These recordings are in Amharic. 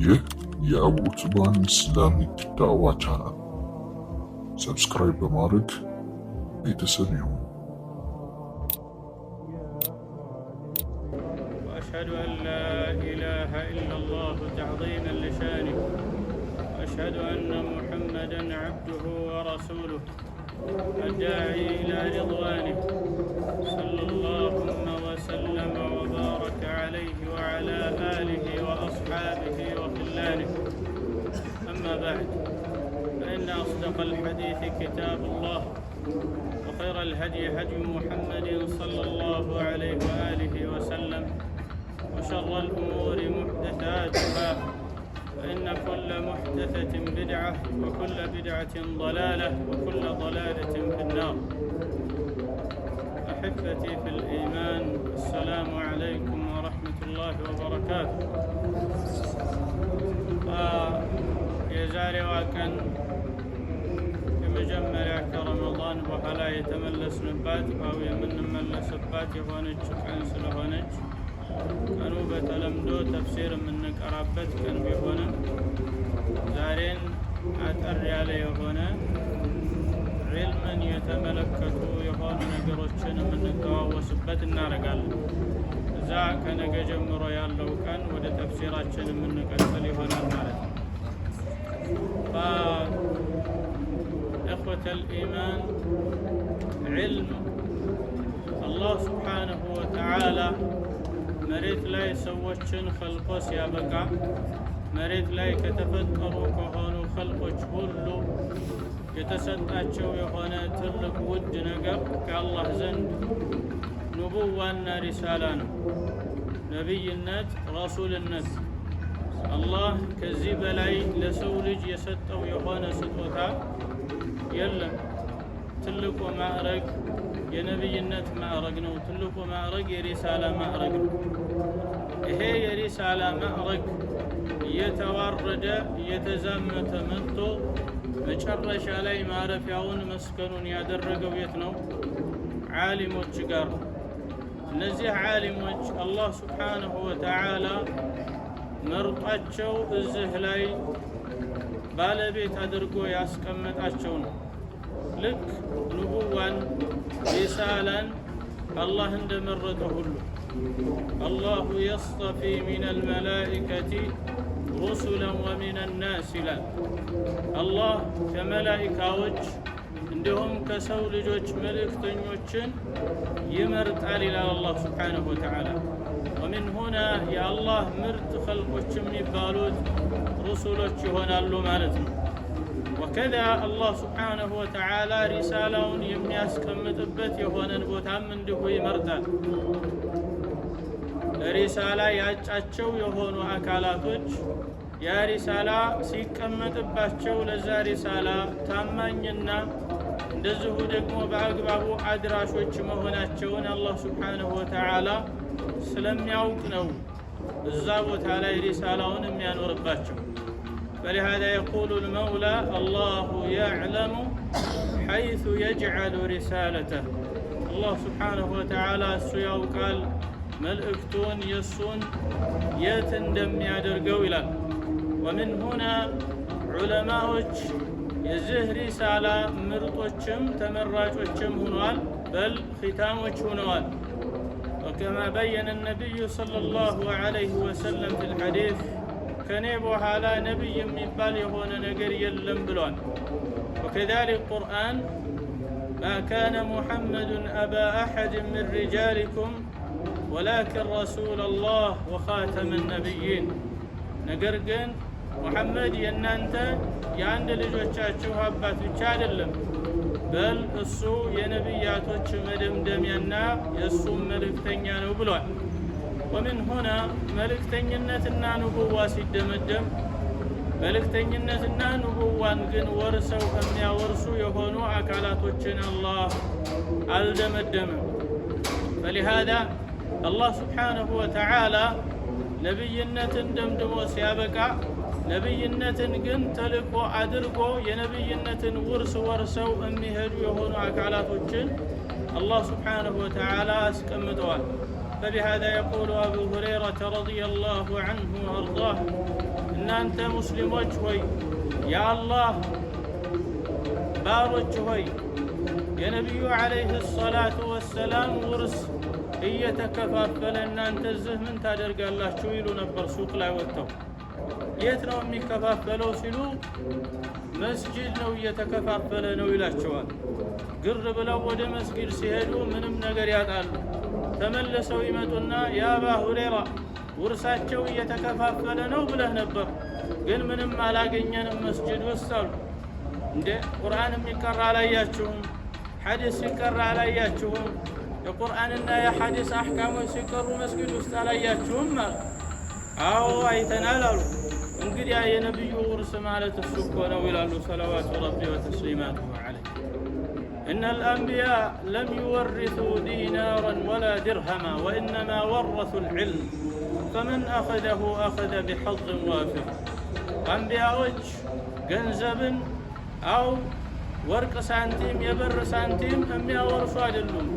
ይህ የአቡ ዑትማን ኢስላሚክ ዳዕዋ ቻናል ሰብስክራይብ በማድረግ ቤተሰብ ይሁኑ። وأشهد أن لا إله إلا الله تعظيما لشانه وأشهد أن محمدا عبده ورسوله الداعي إلى رضوانه صلى اللهم وسلم وبارك عليه وعلى آله وأصحابه وخلانه. أما بعد، فإن أصدق الحديث كتاب الله وخير الهدي هدي محمد صلى الله عليه وآله وسلم وشر الأمور محدثاتها فإن كل محدثة بدعة وكل بدعة ضلالة وكل ضلالة في النار. أحبتي في الإيمان، السلام عليكم ورحمة الله وبركاته. የዛሬ ቀን የመጀመሪያ ከረመዳን በኋላ የተመለስንባት አው የምንመለስባት የሆነች ቀን ስለሆነች ቀኑ በተለምዶ ተፍሲር የምንቀራበት ቀን ቢሆንም ዛሬን አጠር ያለ የሆነ ዒልምን የተመለከቱ የሆኑ ነገሮችን የምንተዋወስበት እናደርጋለን። እዛ ከነገ ጀምሮ ያለው ቀን ወደ ተፍሲራችን የምንቀጥል ይሆናል ማለት ነው። إخوة الإيمان، علم الله سبحانه وتعالى መሬት ላይ ሰዎችን ኸልቆ ሲያበቃ መሬት ላይ ከተፈጠሩ ከሆኑ ኸልቆች ሁሉ የተሰጣቸው የሆነ ትልቅ ውድ ነገር ከአላህ ዘንድ ኑቡዋና ሪሳላ ነው። ነቢይነት፣ ረሱልነት። አላህ ከዚህ በላይ ለሰው ልጅ የሰጠው የሆነ ስጦታ የለም። ትልቁ ማዕረግ የነቢይነት ማዕረግ ነው። ትልቁ ማዕረግ የሪሳላ ማዕረግ ነው። ይሄ የሪሳላ ማዕረግ እየተዋረደ እየተዛመተ መጥቶ መጨረሻ ላይ ማረፊያውን መስከኑን ያደረገው የት ነው? ዓሊሞች ጋር። እነዚህ ዓሊሞች አላህ ሱብሓነሁ ወተዓላ መርጧቸው እዚህ ላይ ባለቤት አድርጎ ያስቀመጣቸው ነው። ልክ ንቡዋን ሪሳላን አላህ እንደመረጠ ሁሉ አላሁ የስጠፊ ሚነል መላኢከቲ ሩሱለን ወሚነን ናስ ይላል። አላህ ከመላኢካዎች እንዲሁም ከሰው ልጆች መልእክተኞችን ይመርጣል ይላል አላህ ሱብሓነሁ ወተዓላ። ወሚን ሁና የአላህ ምርጥ ኸልቆች የሚባሉት ሩሱሎች ይሆናሉ ማለት ነው። ወከዛ አላህ ሱብሓነሁ ወተዓላ ሪሳላውን የሚያስቀምጥበት የሆነን ቦታም እንዲሁ ይመርጣል። ለሪሳላ ያጫቸው የሆኑ አካላቶች ያ ሪሳላ ሲቀመጥባቸው ለዛ ሪሳላ ታማኝና እንደዚሁ ደግሞ በአግባቡ አድራሾች መሆናቸውን አላህ ሱብሓነሁ ወተዓላ ስለሚያውቅ ነው እዛ ቦታ ላይ ሪሳላውን የሚያኖርባቸው። فلهذا يقول المولى الله يعلم حيث يجعل رسالته. الله سبحانه وتعالى السياو قال ملئكتون يسون يتندم يادرقو إلى. ومن هنا علماء يزه رسالة مرطوچم تمراجوچم هنوال بل ختاموچ هنوال. وكما بين النبي صلى الله عليه وسلم في الحديث ከኔ በኋላ ነብይ የሚባል የሆነ ነገር የለም ብሏል። وكذلك القرآن ما كان محمد أبا أحد من رجالكم ولكن رسول الله وخاتم النبيين. ነገር ግን ሙሐመድ የናንተ የአንድ ልጆቻችሁ አባት ብቻ አይደለም፣ በል እሱ የነብያቶች መደምደሚያና የእሱም መልእክተኛ ነው ብሏል። ومن هنا መልእክተኝነትና ንቡዋ ሲደመደም መልእክተኝነትና ንቡዋን ግን ወርሰው ከሚያወርሱ የሆኑ አካላቶችን አላህ አልደመደመም። فلهذا الله سبحانه وتعالى ነብይነትን ደምድሞ ሲያበቃ ነብይነትን ግን ተልቆ አድርጎ የነብይነትን ውርስ ወርሰው የሚሄዱ የሆኑ አካላቶችን الله سبحانه وتعالى أسكمتوال. فبهذا يقول أبو هريرة رضي الله عنه وأرضاه እናንተ ሙስሊሞች ሆይ የአላህ ባሮች ሆይ የነቢዩ ዓለይሂ ሰላቱ ወሰላም ውርስ እየተከፋፈለ እናንተ እዚህ ምን ታደርጋላችሁ ይሉ ነበር። ሱቅ ላይ ወጥተው የት ነው የሚከፋፈለው ሲሉ መስጂድ ነው እየተከፋፈለ ነው ይላቸዋል። ግር ብለው ወደ መስጊድ ሲሄዱ ምንም ነገር ያጣሉ። ተመልሰው ይመጡና ያ አባ ሁረይራ ውርሳቸው እየተከፋፈለ ነው ብለህ ነበር፣ ግን ምንም አላገኘንም መስጂድ ውስጥ አሉ። እንደ ቁርአን የሚቀራ አላያችሁም? ሐዲስ ሲቀራ አላያችሁም? የቁርአንና የሐዲስ አሕካሞች ሲቀሩ መስጊድ ውስጥ አላያችሁም? ማለት አዎ አይተናል አሉ። እንግዲያ የነቢዩ ውርስ ማለት እሱ እኮ ነው ይላሉ ሰለዋቱ ረቢ ወተስሊማቱሁ ዐለይህ። إن الأنبياء لم يورثوا دينارا ولا درهما وإنما ورثوا العلم فمن أخذه أخذ بحظ وافر. أنبياء ገንዘብን أو ወርቅ ሳንቲም የብር ሳንቲም የሚያወርሱ አይደሉም።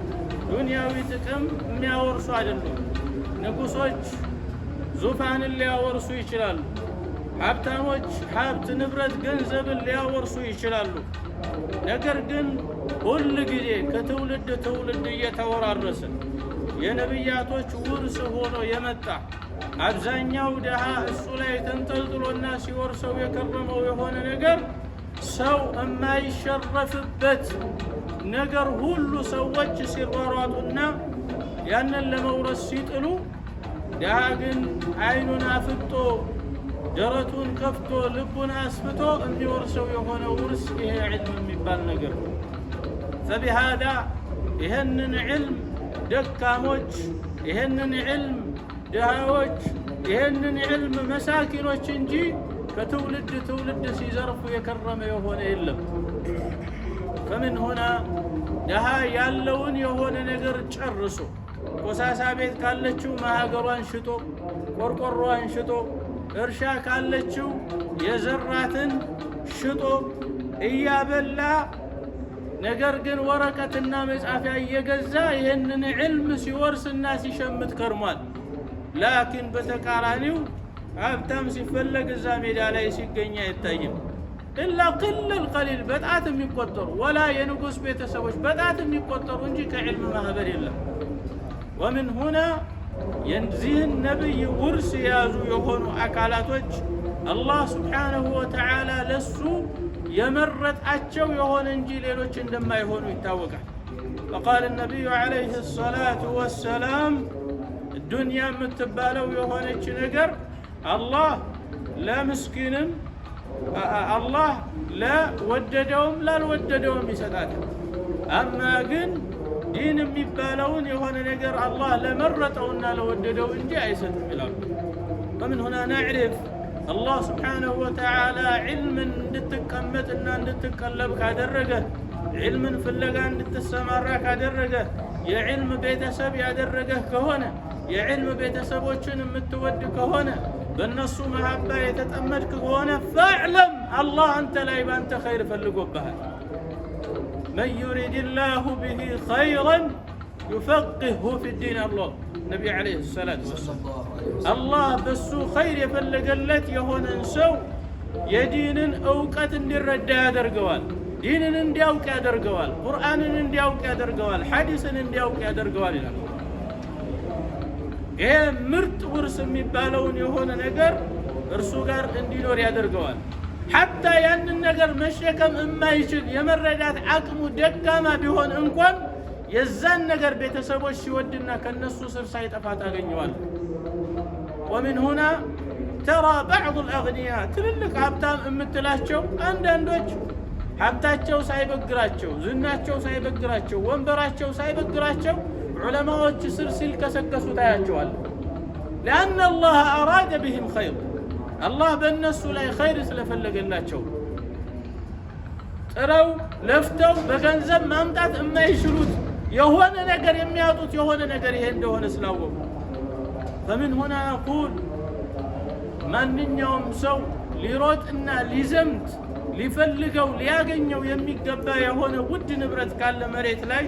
ዱንያዊ ጥቅም የሚያወርሱ አይደሉም። ንጉሶች ዙፋንን ሊያወርሱ ይችላሉ። ሀብታሞች ሀብት፣ ንብረት፣ ገንዘብን ሊያወርሱ ይችላሉ። ነገር ግን ሁል ጊዜ ከትውልድ ትውልድ እየተወራረሰ የነቢያቶች ውርስ ሆኖ የመጣ አብዛኛው ደሃ እሱ ላይ ተንጠልጥሎና ሲወርሰው የከረመው የሆነ ነገር ሰው የማይሸረፍበት ነገር ሁሉ ሰዎች ሲሯሯጡና ያንን ለመውረስ ሲጥሉ ደሃ ግን አይኑን አፍጦ ደረቱን ከፍቶ ልቡን አስፍቶ የሚወርሰው የሆነ ውርስ ይሄ ዒልም የሚባል ነገር ነው። ፈቢሃዳ ይህንን ዒልም ደካሞች፣ ይህንን ዒልም ድሃዎች፣ ይህንን ዒልም መሳኪኖች እንጂ ከትውልድ ትውልድ ሲዘርፉ የከረመ የሆነ የለም። ከምን ሆና ደሃ ያለውን የሆነ ነገር ጨርሶ ቆሳሳ ቤት ካለችው ማህገሯን ሽጦ ቆርቆሮዋን ሽጦ እርሻ ካለችው የዘራትን ሽጦ እያበላ ነገር ግን ወረቀትና መጻፊያ እየገዛ ይህንን ዒልም ሲወርስና ሲሸምት ከርሟል። ላኪን በተቃራኒው ሀብታም ሲፈለግ እዛ ሜዳ ላይ ሲገኝ አይታይም። ኢላ ቅልል ቀሊል በጣት የሚቆጠሩ ወላ የንጉስ ቤተሰቦች በጣት የሚቆጠሩ እንጂ ከዕልም ማህበር የለም። ወምን ሁና የዚህን ነብይ ውርስ የያዙ የሆኑ አካላቶች አላህ ስብሓነሁ ወተዓላ ለሱ የመረጣቸው የሆነ እንጂ ሌሎች እንደማይሆኑ ይታወቃል። فقال النبي عليه الصلاة والسلام الدنيا የምትባለው የሆነች ነገር አላህ ለምስኪንም አላህ ለወደደውም ላልወደደውም ይሰጣታል። አማ ግን ዲን የሚባለውን የሆነ ነገር አላህ ለመረጠውና ለወደደው እንጂ አይሰጥም ይላሉ። ومن هنا نعرف الله سبحانه وتعالى علما እንድትቀመጥና እንድትቀለብ ካደረገ علما ፍለጋ እንድትሰማራ ካደረገ የዕልም ቤተሰብ ያደረገህ ከሆነ የዕልም ቤተሰቦችን የምትወድ ከሆነ በእነሱ መሐባ የተጠመድክ ከሆነ ፈዕለም አላህ አንተ ላይ በአንተ ኸይር ፈልጎብሃል። መን ዩሪድ ላሁ ብሂ ኸይረን ዩፈቅህሁ ፊዲን አላህ ነቢ ዓለይሂ ሰላቱ ወሰላም አላህ በሱ ኸይር የፈለገለት የሆነን ሰው የዲንን እውቀት እንዲረዳ ያደርገዋል። ዲንን እንዲያውቅ ያደርገዋል። ቁርአንን እንዲያውቅ ያደርገዋል። ሐዲስን እንዲያውቅ ያደርገዋል ይላል። ይሄ ምርጥ ውርስ የሚባለውን የሆነ ነገር እርሱ ጋር እንዲኖር ያደርገዋል። ሐታ ያንን ነገር መሸከም የማይችል የመረዳት አቅሙ ደካማ ቢሆን እንኳን የዛን ነገር ቤተሰቦች ሲወድና ከነሱ ስር ሳይጠፋ ታገኘዋል። ومن هنا ترى بعض الأغنياء ትልልቅ ሀብታም የምትላቸው አንዳንዶች ሀብታቸው ሳይበግራቸው፣ ዝናቸው ሳይበግራቸው፣ ወንበራቸው ሳይበግራቸው ዑለማዎች ስር ሲልከሰከሱ ታያቸዋል። لأن الله أراد بهم خير الله በእነሱ ላይ ኸይር ስለፈለገላቸው ጥረው ለፍተው በገንዘብ ማምጣት የማይችሉት የሆነ ነገር የሚያጡት የሆነ ነገር ይሄ እንደሆነ ስላወቁ فمن هنا أقول ማንኛውም ሰው ሊሮጥና ሊዘምት ሊፈልገው ሊያገኘው የሚገባ የሆነ ውድ ንብረት ካለ መሬት ላይ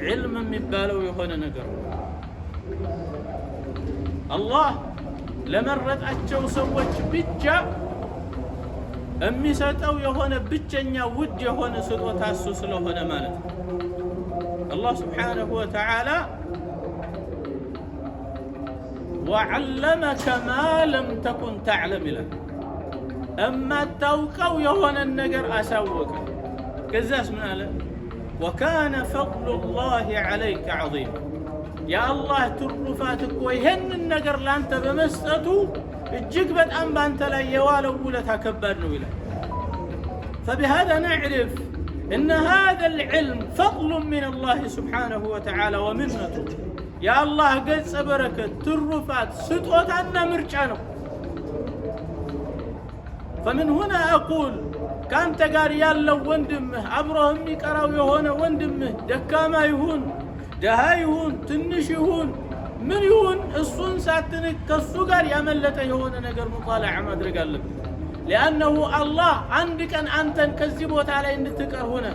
علم የሚባለው የሆነ ነገር አላህ ለመረጣቸው ሰዎች ብቻ የሚሰጠው የሆነ ብቸኛ ውድ የሆነ ስጦታ እሱ ስለሆነ ማለት ነው። አላህ ስብሓነሁ ወተዓላ ወዐለመከ ማ ለም ተኩን ተዕለም ይላል። እማታውቀው የሆነን ነገር አሳወቀ። ከዛስ ምን አለ? ወካነ ፈድሉላሂ ዐለይከ ዐዚማ። የአላህ ትሩፋት እኮ ይህንን ነገር ላንተ በመስጠቱ እጅግ በጣም ባንተ ላይ የዋለው ውለታ ከባድ ነው ይላል። فبهذا نعرف أن هذا العلم فضل من الله سبحانه وتعالى ومنته. يا الله قد بركة ترفات ستوت عنا مرجانه. فمن هنا أقول كان تقار يالله وندمه عبرهم يقراو يهونه وندمه دكاما يهون دها يهون تنش يهون من يهون الصن ساتنك كالسقر يملته يهون نقر مطالعة ما أدري قال لك لأنه الله عندك أنت كذبوت على أن تكره هنا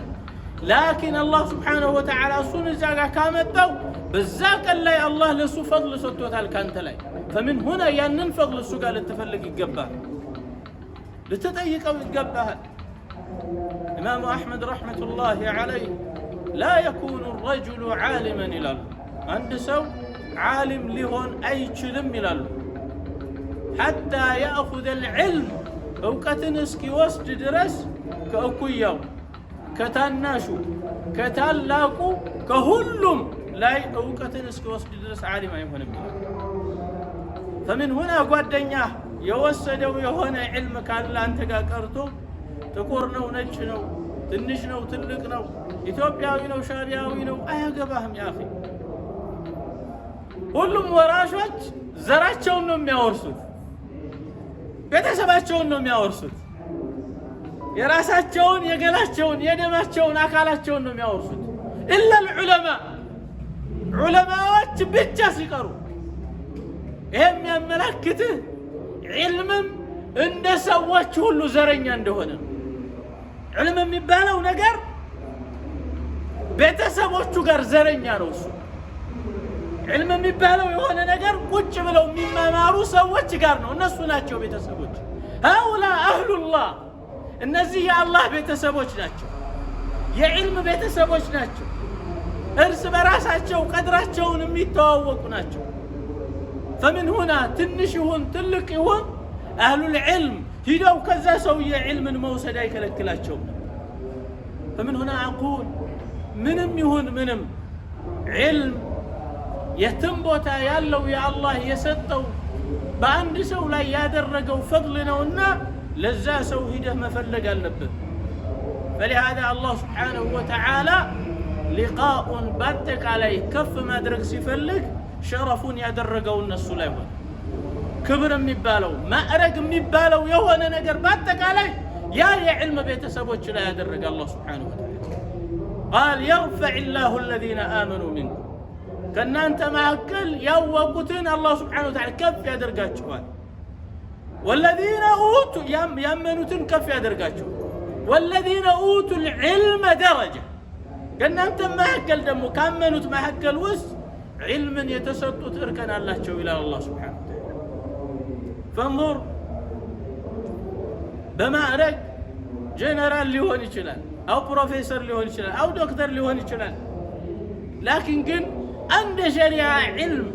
لكن الله سبحانه وتعالى الصن الزاقة كامت دو بالزاق اللي الله لسو فضل ستوت على كانت لي فمن هنا ينن فضل السقال التفلق القباه لتضيق أو القباه. إمام أحمد رحمة الله عليه لا يكون الرجل عالما إلى الله عند سو عالم لهون أي شلم إلى الله حتى يأخذ العلم أوقاتن اسكي وسط درس كأكوياو كتاناشو كتالاقو كهلم لا أوقاتن اسكي وسط درس عالم يكون بها. فمن هنا قدنيا يوسدو يهون علم كان لا أنت قرتو تكورنو نجنو تنشنو تلقنو ኢትዮጵያዊ ነው ሻቢያዊ ነው አያገባህም ያ አኺ። ሁሉም ወራሾች ዘራቸውን ነው የሚያወርሱት፣ ቤተሰባቸውን ነው የሚያወርሱት፣ የራሳቸውን የገላቸውን የደማቸውን አካላቸውን ነው የሚያወርሱት። ኢላ العلماء ዑለማዎች ብቻ ሲቀሩ ይሄም የሚያመለክትህ ዒልምም እንደ ሰዎች ሁሉ ዘረኛ እንደሆነ ነው። ዒልም የሚባለው ነገር ቤተሰቦቹ ጋር ዘረኛ ነው እሱ። ዒልም የሚባለው የሆነ ነገር ቁጭ ብለው የሚማማሩ ሰዎች ጋር ነው፣ እነሱ ናቸው ቤተሰቦች። ሃኡላ አህሉላህ እነዚህ የአላህ ቤተሰቦች ናቸው፣ የዒልም ቤተሰቦች ናቸው፣ እርስ በራሳቸው ቀድራቸውን የሚተዋወቁ ናቸው። فمن هنا ትንሽ ይሁን ትልቅ ይሁን አህሉል ዒልም ሂደው ከዛ ሰውዬ ዒልምን መውሰድ አይከለክላቸውም። فمن هنا أقول ምንም ይሁን ምንም ዒልም የትም ቦታ ያለው የአላህ የሰጠው በአንድ ሰው ላይ ያደረገው ፈድል ነውና ለዛ ሰው ሂደህ መፈለግ አለብህ። فلهذا الله سبحانه وتعالى لقاء በአጠቃላይ ከፍ ማድረግ ሲፈልግ ሸረፉን ያደረገው እነሱ ላይ ሆነ። ክብር የሚባለው ማዕረግ የሚባለው የሆነ ነገር በአጠቃላይ ያ የዕልም ቤተሰቦች ላይ ያደረገ አላህ سبحانه وتعالى قال يرفع الله الذين آمنوا منكم كنانت معكل يوقتين الله سبحانه وتعالى كف يدرقاتشوال والذين أوتوا يأمنوتين كف يدرقاتشوال والذين أوتوا العلم درجة كنانت معكل دمو كامنوت معكل وس علما يتسطط إركان الله شو إلى الله سبحانه وتعالى. فانظر بما أرك جنرال ليهون يشلال أو بروفيسور ليهون يشلال أو دكتور ليهون يشلال لكن كن عند شريعة علم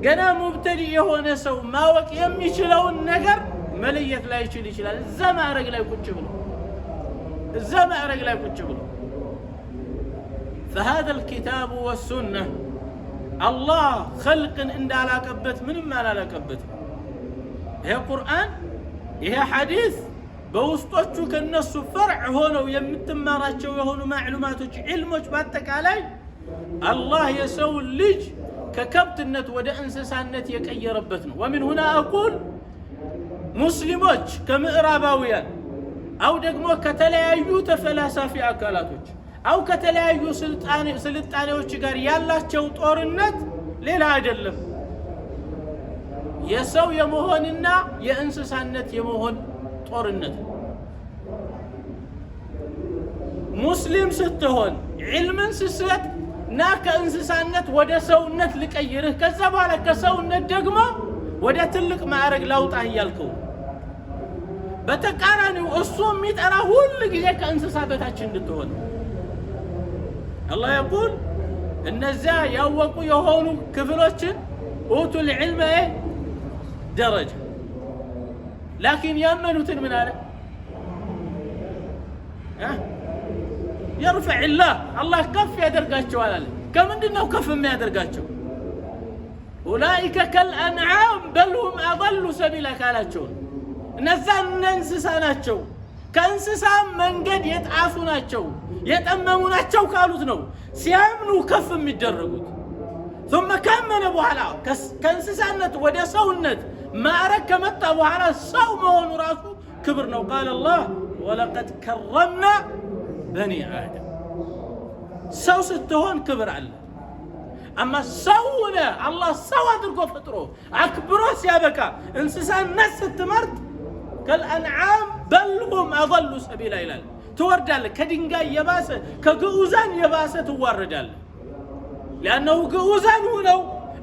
قنا مبتدئ يهون سو ما وك يمي يشلون النجر مليت لا يشلال الزما أرك لا يكون شغله الزما أرك لا يكون شغله. فهذا الكتاب والسنة الله خلق عند على كبت من ما لا كبت هي قرآن هي حديث بوسطوچو كنسو فرع هونو يمتماراتشو يهونو معلوماتوچ علموچ باتكالاي الله يسو اللج ككبتنت ودا انسسانت يقيربت ነው. ومن هنا أقول مسلموچ كمዕራባውያን أو ደግሞ ከተለያዩ ተፈላሳፊ አካላቶች أو ከተለያዩ ስልጣኔዎች ጋር ያላቸው ጦርነት ሌላ አይደለም የሰው የመሆንና የእንስሳነት የመሆን ጦርነት። ሙስሊም ስትሆን ዒልምን ስትሰጥ ና ከእንስሳነት ወደ ሰውነት ልቀይርህ ከዛ በኋላ ከሰውነት ደግሞ ወደ ትልቅ ማዕረግ ላውጣህ እያልከው። በተቃራኒው እሱ የሚጠራ ሁሉ ጊዜ ከእንስሳ በታች እንድትሆን። አላህ يقول እነዚያ ያወቁ የሆኑ ክፍሎችን ኡቱል ዒልመ ደረጃ ላኪን ያመኑትን ምን አለ يرفع الله كف ያደርጋቸዋል አለ። ከምንድነው ከፍ የሚያደርጋቸው? ኡላኢከ ከልአንዓም በል ሁም አضሉ ሰቢላ ካላቸው እነዛ እንስሳ ናቸው፣ ከእንስሳ መንገድ የጣሱ ናቸው፣ የጠመሙ ናቸው ካሉት ነው ሲያምኑ ከፍ የሚደረጉት። ثم ካመነ በኋላ ከእንስሳነት ወደ ሰውነት ማዕረግ ከመጣ በኋላ ሰው መሆኑ ራሱ ክብር ነው። ቃል አላህ ወለቀድ ከረምና በኒ አደም። ሰው ስትሆን ክብር አለ። አማ ሰውነ አላህ ሰው አድርጎ ፈጥሮ አክብሮ ሲያበቃ እንስሳነት ስትመርጥ ከልአንዓም በል ሁም አضሉ ሰቢላ ይላል። ትወርዳለህ፣ ከድንጋይ የባሰ ከግዑዛን የባሰ ትዋረዳለህ። لأنه ግዑዛን ሆነው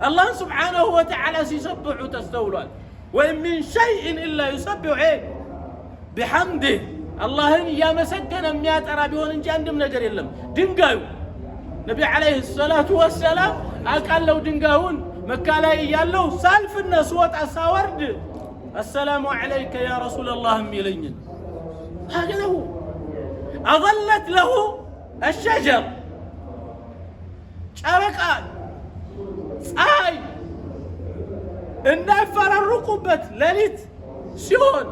አላህን ስብሓነሁ ወተዓላ ሲሰብሑ ተስተውሏል። ወኢን ሚን ሸይእን ኢላ ዩሰቢሑ ቢሐምዲህ አላህን እያመሰገነ የሚያጠራ ቢሆን እንጂ አንድም ነገር የለም። ድንጋዩ ነቢ ዓለይሂ ሰላቱ ወሰላም አውቃለሁ ድንጋዩን መካ ላይ እያለሁ ሳልፍና ስወጣ ሳወርድ አሰላሙ ዓለይከ ያ ረሱለላህ የሚለኝን ሀገነሁ አظለት ለሁ አሸጀር ጨረቃ ፀሐይ እንዳይፈራርቁበት ሌሊት ሲሆን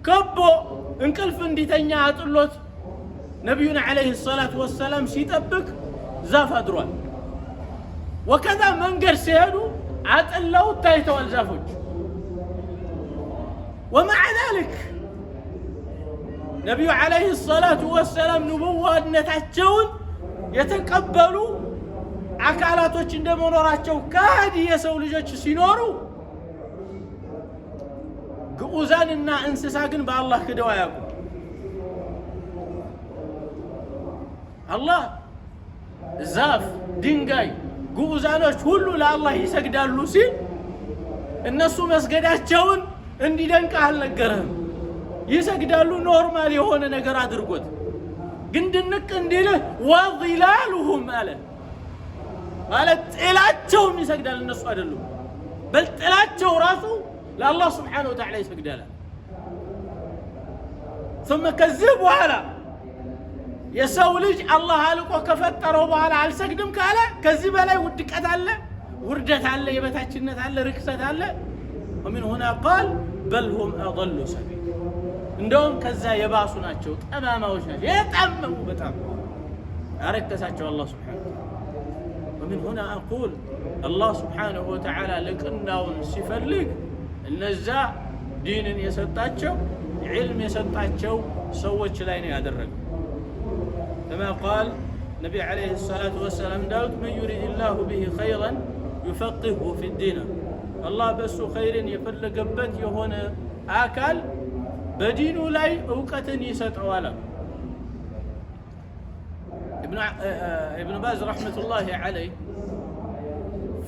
ከቦ እንቅልፍ እንዲተኛ አጥሎት ነቢዩን ዓለይሂ ሰላቱ ወሰላም ሲጠብቅ ዛፍ አድሯል። ወከዛ መንገድ ሲሄዱ አጥለው ታይተዋል ዛፎች። ወመዓ ዛሊክ ነቢዩ ዓለይሂ ሰላቱ ወሰላም ንቡዋነታቸውን የተቀበሉ አካላቶች እንደመኖራቸው ከሃዲ የሰው ልጆች ሲኖሩ ግዑዛንና እንስሳ ግን በአላህ ክደው አያውቁም። አላህ ዛፍ፣ ድንጋይ፣ ግዑዛኖች ሁሉ ለአላህ ይሰግዳሉ ሲል እነሱ መስገዳቸውን እንዲደንቅህ አልነገረህም። ይሰግዳሉ ኖርማል የሆነ ነገር አድርጎት፣ ግን ድንቅ እንዲልህ ወዚላሉሁም አለ ማለት ጥላቸውም ይሰግዳል፣ እነሱ አይደሉም። በል ጥላቸው ራሱ ለአላህ ስብሓነሁ ወተዓላ ይሰግዳል። ثم ከዚህ በኋላ የሰው ልጅ አላህ አልቆ ከፈጠረው በኋላ አልሰግድም ካለ ከዚህ በላይ ውድቀት አለ፣ ውርደት አለ፣ የበታችነት አለ፣ ርክሰት አለ። ومن هنا قال بل هم أضل سبيل እንደውም ከዛ የባሱ ናቸው፣ ጠማማዎች ናቸው፣ የጠመሙ በጣም አረከሳቸው አላህ ስብሓነሁ ወተዓላ። ومن هنا أقول الله سبحانه وتعالى لقناውን ሲፈልግ እነዛ ዲንን የሰጣቸው ዒልም የሰጣቸው ሰዎች ላይ ነው ያደረገው። كما قال النبي عليه الصلاة والسلام داود من يريد الله به خيرا يفقهه في الدين الله بس خير يفلقبت يهون آكال بدينه لاي أوقتن يسطعوالا. ابن باز رحمة الله عليه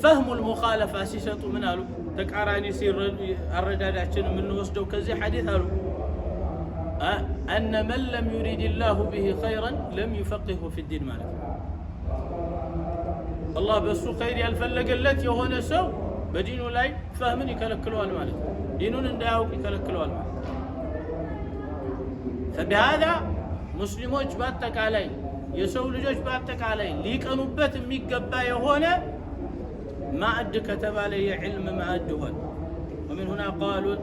فهم المخالفة سيسطو من قالوا تقاراني سير الرداداتችን የምንወስደው ከዚህ ሐዲስ አሉ أن من لم يريد الله به خيرا لم يفقهه في الدين ማለት الله በሱ ኸይር ያልፈለገለት የሆነ ሰው በዲኑ ላይ ፈህምን ይከለክለዋል ማለት ዲኑን እንዳያውቅ ይከለክለዋል ማለት። فبهذا ሙስሊሞች በአጠቃላይ የሰው ልጆች በአጠቃላይ ሊቀኑበት የሚገባ የሆነ ማዕድ ከተባለ የዕልም ማዕድ ሆነ። ومن هنا قالوا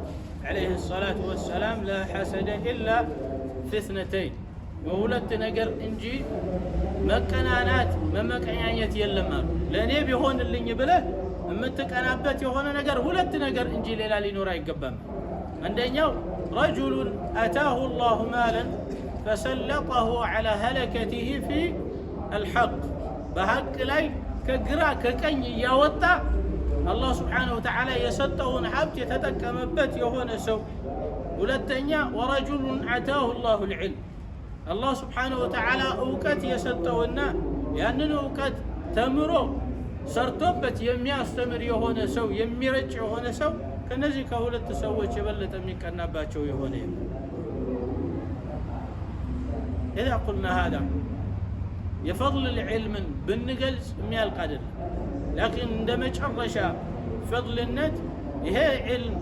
عليه الصلاة والسلام لا حسد إلا في اثنتين وولت نجر إنجي مكنانات ممكنانيت يلما لأني بيهون اللي يبله متك أنا بت يهون نجر ولت نجر إنجي ليلا لنورا يقبم عندنا رجل أتاه الله مالا فسلطه على هلكته في الحق بحق لي كجرا ككني يوطا الله سبحانه وتعالى يسطون حبت يتتكمبت يهون سو ولتنيا ورجل أتاه الله العلم الله سبحانه وتعالى أوكت يسطونا لأنه أوكت تمرو ሰርቶበት የሚያስተምር የሆነ ሰው የሚረጭ የሆነ ሰው ከነዚህ ከሁለት ሰዎች የበለጠ የሚቀናባቸው የሆነ إذا قلنا هذا يفضل العلم بالنقلز ميال قادر لكن عندما تشرشا فضل النت ይሄ علم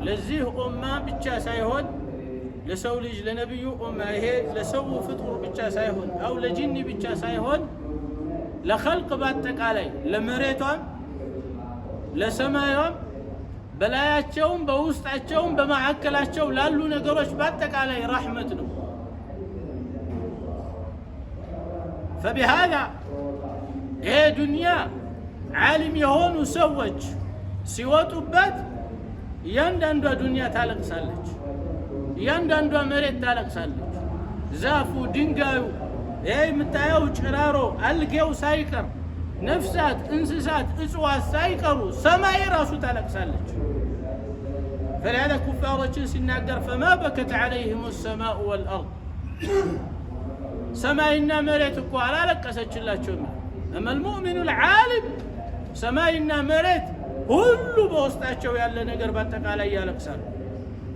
ለዚህ ኡማ ብቻ ሳይሆን ለሰው ልጅ ለነብዩ ኡማ ይሄ ለሰው ፍጡር ብቻ ሳይሆን አው ለጂኒ ብቻ ሳይሆን ለخلق በአጠቃላይ ለመሬቷም ለሰማዩም በላያቸውም በውስጣቸውም በማዕከላቸው ላሉ ነገሮች በአጠቃላይ ረህመት ነው فبهذا ይሄ ዱንያ ዓሊም የሆኑ ሰዎች ሲወጡበት እያንዳንዷ ዱንያ ታለቅሳለች እያንዳንዷ መሬት ታለቅሳለች ዛፉ ድንጋዩ ይሄ የምታየው ጭራሮ አልጌው ሳይቀር ነፍሳት እንስሳት እጽዋት ሳይቀሩ ሰማይ ራሱ ታለቅሳለች فلهذا كفارዎችን ሲናገር فما بكت عليهم السماء والأرض ሰማይና መሬት እኮ አላለቀሰችላቸውም أما المؤمن العالم ሰማይና መሬት ሁሉ በውስጣቸው ያለ ነገር በአጠቃላይ ያለቅሳል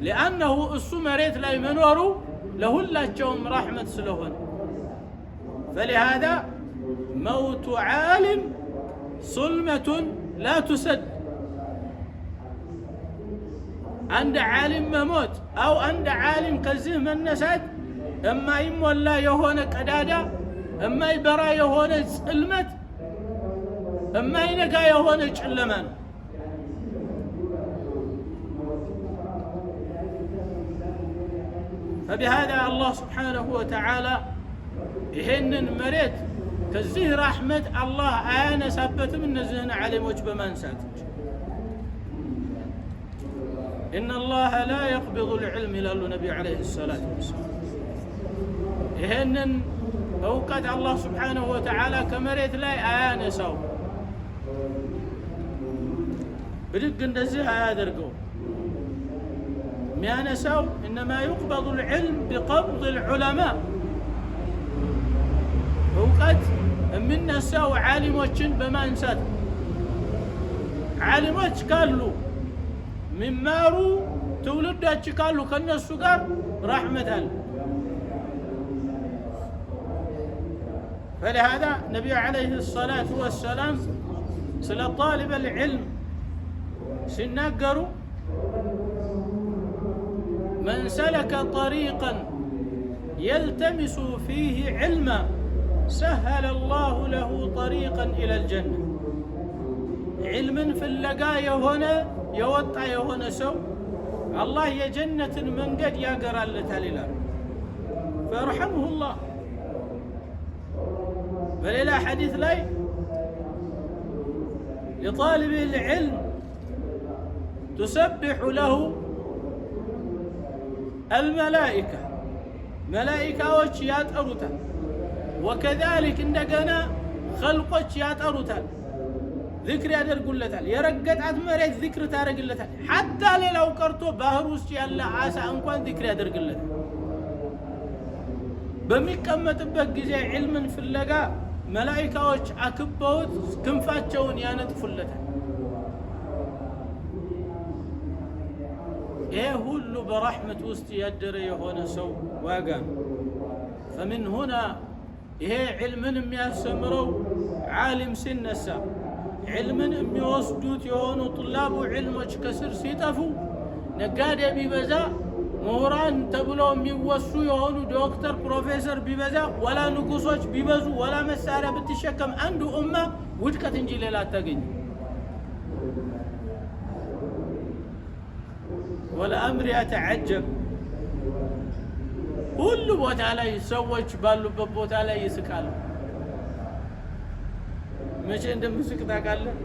لأنه እሱ መሬት ላይ መኖሩ ለሁላቸውም ረህመት ስለሆነ فلهذا موت عالم ظلمة لا تسد عند عالم مموت أو عند عالم كزه من نسد أما يمولا يهون قدادا أما يبرا يهون ظلمت أما ينقا يهون ጨለማን فبهذا الله سبحانه وتعالى ይሄንን መሬት ከዚህ ረህመት አላህ አያነሳበትም እነዚህን ዓሊሞች በማንሳት إن الله لا يقبض العلم إلى النبي عليه الصلاة والسلام ይሄንን እውቀት አላህ سبحانه وتعالى ከመሬት ላይ አያነሳው ብድግ እንደዚህ አያደርገው የሚያነሳው إنما يقبض العلم بقبض العلماء እውቀት የምነሳው ዓሊሞችን በማንሳት ዓሊሞች ካሉ ሚማሩ ትውልዶች ካሉ ከነሱ ጋር ረህመት አለ فلهذا النبي عليه الصلاة والسلام سل طالب العلم سنقروا من سلك طريقا يلتمس فيه علما سهل الله له طريقا إلى الجنة علم في اللقاية هنا يوطع هنا سو الله يجنة من قد يقرأ لتاليلا فيرحمه الله بل إلى حديث لي لطالب العلم تسبح له الملائكة ملائكة وشيات أروتا وكذلك عندنا خلقك يطሩታል ذكر ያደርጉለታል የረገጣት መሬት ذكر ታረግለታል حتى ሌላው ቀርቶ ባህር ውስጥ ያለ አሳ እንኳን ذكر ያደርግለታል በሚቀመጥበት ጊዜ ዒልምን ፍለጋ መላእክቶች አክበውት ክንፋቸውን ያነጥፉለታል ይሄ ሁሉ በረህመት ውስጥ ያደረ የሆነ ሰው ዋጋ فمن هنا ይሄ ዒልምን የሚያስተምረው ዓሊም ሲነሳ ዒልምን የሚወስዱት የሆኑ ጥላቡ ዒልሞች ከስር ሲጠፉ ነጋዴ ቢበዛ ምሁራን ተብለው የሚወሱ የሆኑ ዶክተር ፕሮፌሰር ቢበዛ ወላ ንጉሶች ቢበዙ ወላ መሳሪያ ብትሸከም አንዱ ኡማ ውድቀት እንጂ ሌላ አታገኝ والأمر يتعجب ሁሉ ቦታ ላይ ሰዎች ባሉበት ቦታ ላይ ይስቃሉ መቼ እንደምስቅ ታውቃለህ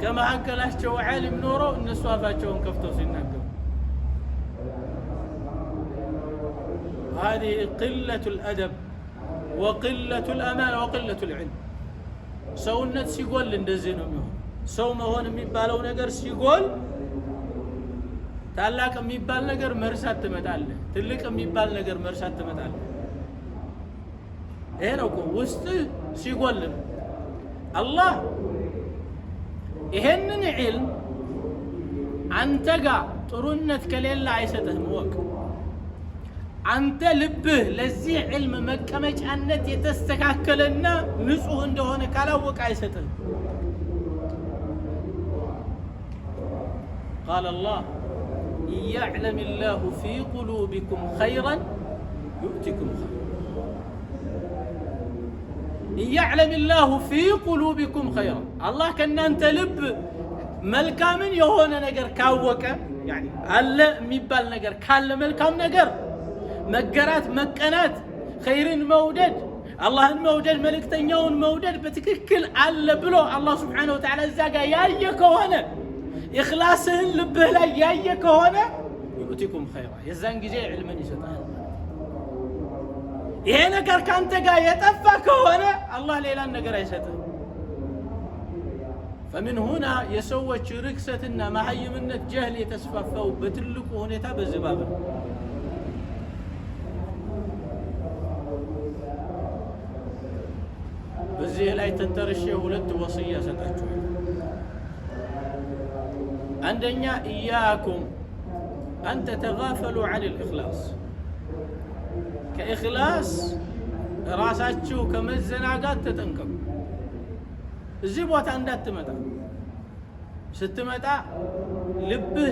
ከመሐከላቸው ዓሊም ኖሮ እነሱ አፋቸውን ከፍተው ሲናገሩ هذه قلة الأدب وقلة الأمان وقلة العلم ሰውነት ሲጎል እንደዚህ ነው የሚሆነው ሰው መሆን የሚባለው ነገር ሲጎል ታላቅ የሚባል ነገር መርሳት ትመጣለህ ትልቅ የሚባል ነገር መርሳት ትመጣለህ ይሄ ነው ውስጥ ሲጎል አላህ ይሄንን ዒልም አንተ ጋር ጥሩነት ከሌለ አይሰጥህም ወቅ አንተ ልብህ ለዚህ ዒልም መቀመጫነት የተስተካከለና ንጹህ እንደሆነ ካላወቀ አይሰጥህም قال الله إن يعلم الله في قلوبكم خيرا يؤتكم خيرا إن يعلم الله في قلوبكم خيرا الله كان أنت لب ملكامن يهون نجر كاوكا يعني ألا ميبال نجر كال ملكام نجر مجرات مكانات خير مودد الله الموجد ملك تنيون مودد بتككل ألا بلو الله سبحانه وتعالى الزاقا يايك هنا إخلاصهن لبه لا يايك هنا يؤتكم خيرا يزان جزي علما يسطح ይሄ ነገር ካንተ ጋር የጠፋ ከሆነ አላህ ሌላ ነገር አይሰጥም فمن هنا የሰዎች ርክሰትና ማህይምነት ጀህል የተስፋፋው በትልቁ ሁኔታ በዝባብ በዚህ ላይ ተንተርሼ ሁለት ወصيه ሰጣችኋለሁ አንደኛ إياكم أن تتغافلوا عن الإخلاص كإخلاص راساتشو كمزناقات تتنكم الزبوات عندها تمتع ستمتع لبه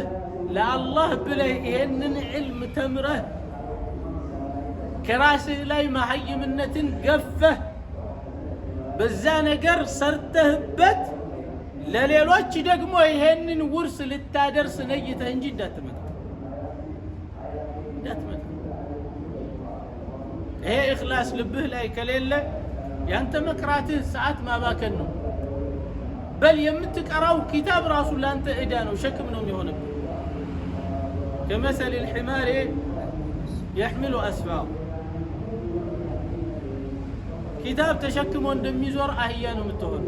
لا الله بليه علم تمره كراسي لاي ما هي منة قفه بزانا قر صرته بت لليلواتش دقمو يهنن ورس للتادرس نيته انجي دا تمتع هي إخلاص لبه لا يكليله يعني مقراته ساعات ما باكنه بل يمتك أراو كتاب راسول لا أنت إدانه وشك منهم يهونك كمثل الحمار يحمل أسفار كتاب تشكم وندم يزور أهيانه متهون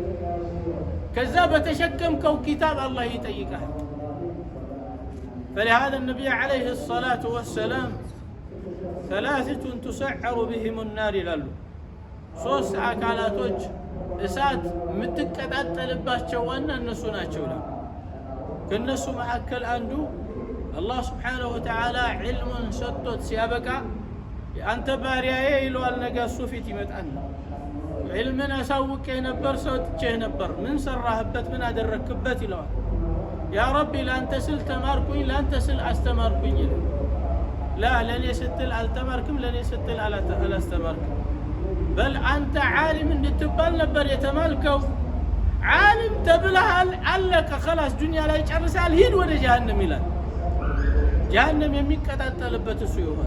كذاب تشكم كو كتاب الله يتيك أحد فلهذا النبي عليه الصلاة والسلام ثلاثة تسعر بهم النار لالو ሶስት አካላቶች እሳት ምትቀጣጠልባቸው ዋና እነሱ ናቸው ላ ከነሱ መካከል አንዱ አላህ Subhanahu Wa Ta'ala ዒልሙን ሰጥቶት ሲያበቃ አንተ ባሪያዬ ይለዋል ነገ እሱ ፊት ይመጣል ዒልምን አሳውቄ ነበር ሰጥቼህ ነበር ምን ሰራህበት ምን አደረክበት ይለዋል ያ ረቢ ላንተ ስል ተማርኩኝ ላንተ ስል አስተማርኩኝ لا لن يستل التمركم لن يستل على الاستمركم بل أنت عالم إن تبال نبر يتمالكو عالم تبلها علك خلاص دنيا لا يجرس على الهين ولا جهنم ميلاد جهنم يميك تلبت السيوف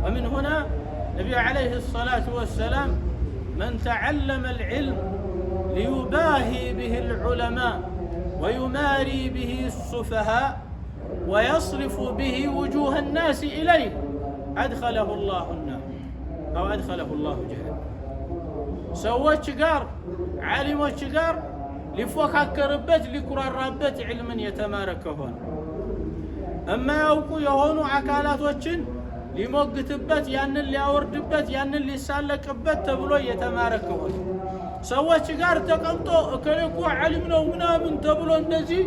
ومن هنا النبي عليه الصلاة والسلام من تعلم العلم ليباهي به العلماء ويماري به السفهاء ويصرف به وجوه الناس إليه أدخله الله النار أو أدخله الله جهنم سوى شجار علم شجار لفوق ربت لكرار ربت علما يتمارك هون أما يوقو يهونو عكالات وشن لموقتبت يعني اللي أوردبت يعني اللي سالكبت تبلو يتمارك هون سوى شجار تقمطو كلكو علمنا ومنامن تبلو النزي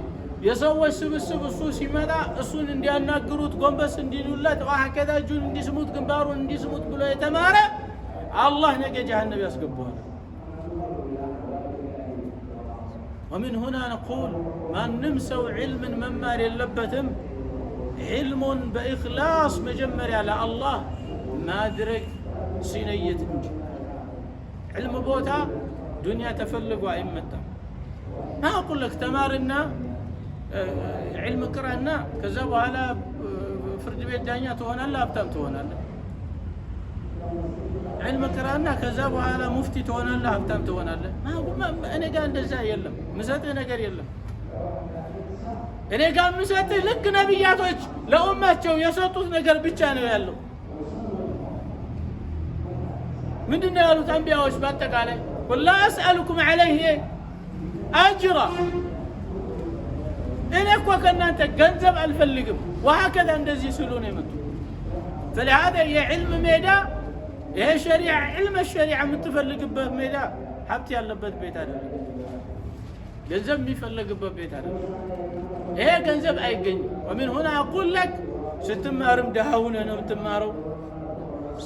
የሰዎች ስብስብ እሱ ሲመጣ እሱን እንዲያናግሩት ጎንበስ እንዲሉለት ወሀከዛ ጁን እንዲስሙት ግንባሩን እንዲስሙት ብሎ የተማረ አላህ ነገ ጀሃነም ያስገባዋል ومن هنا نقول ما نمسوا علم ممار يلبتم علم بإخلاص مجمر على الله ما درك سينية انجي علم بوتا دنيا تفلق وإمتا ما أقول لك تمارنا علم قرانا كذا وهلا فرد بيت دانيا تهون الله أبتم تهون الله علم قرانا كذا وهلا مفتي تهون الله أبتم تهون الله ما أنا قاعد ندزا يلم مسات أنا قاعد يلم أنا قاعد مسات لك نبياتك لأمتهم يسوتوا نقر بيتشانو يلو من دون يالو تنبيا وشباتك عليه قل لا أسألكم عليه أجرا أنا أقوى كأن أنت جنزب الفلقم وهكذا عندزي يسولون يمتو فلهذا هي علم ميدا هي شريعة علم الشريعة متفلق به ميدا حبتي اللبت بيت هذا ገንዘብ የሚፈለግበት ቤት አይደለም። ይሄ ገንዘብ አይገኝም። ومن هنا أقول لك ስትማርም ደሃውነ ነው የምትማረው፣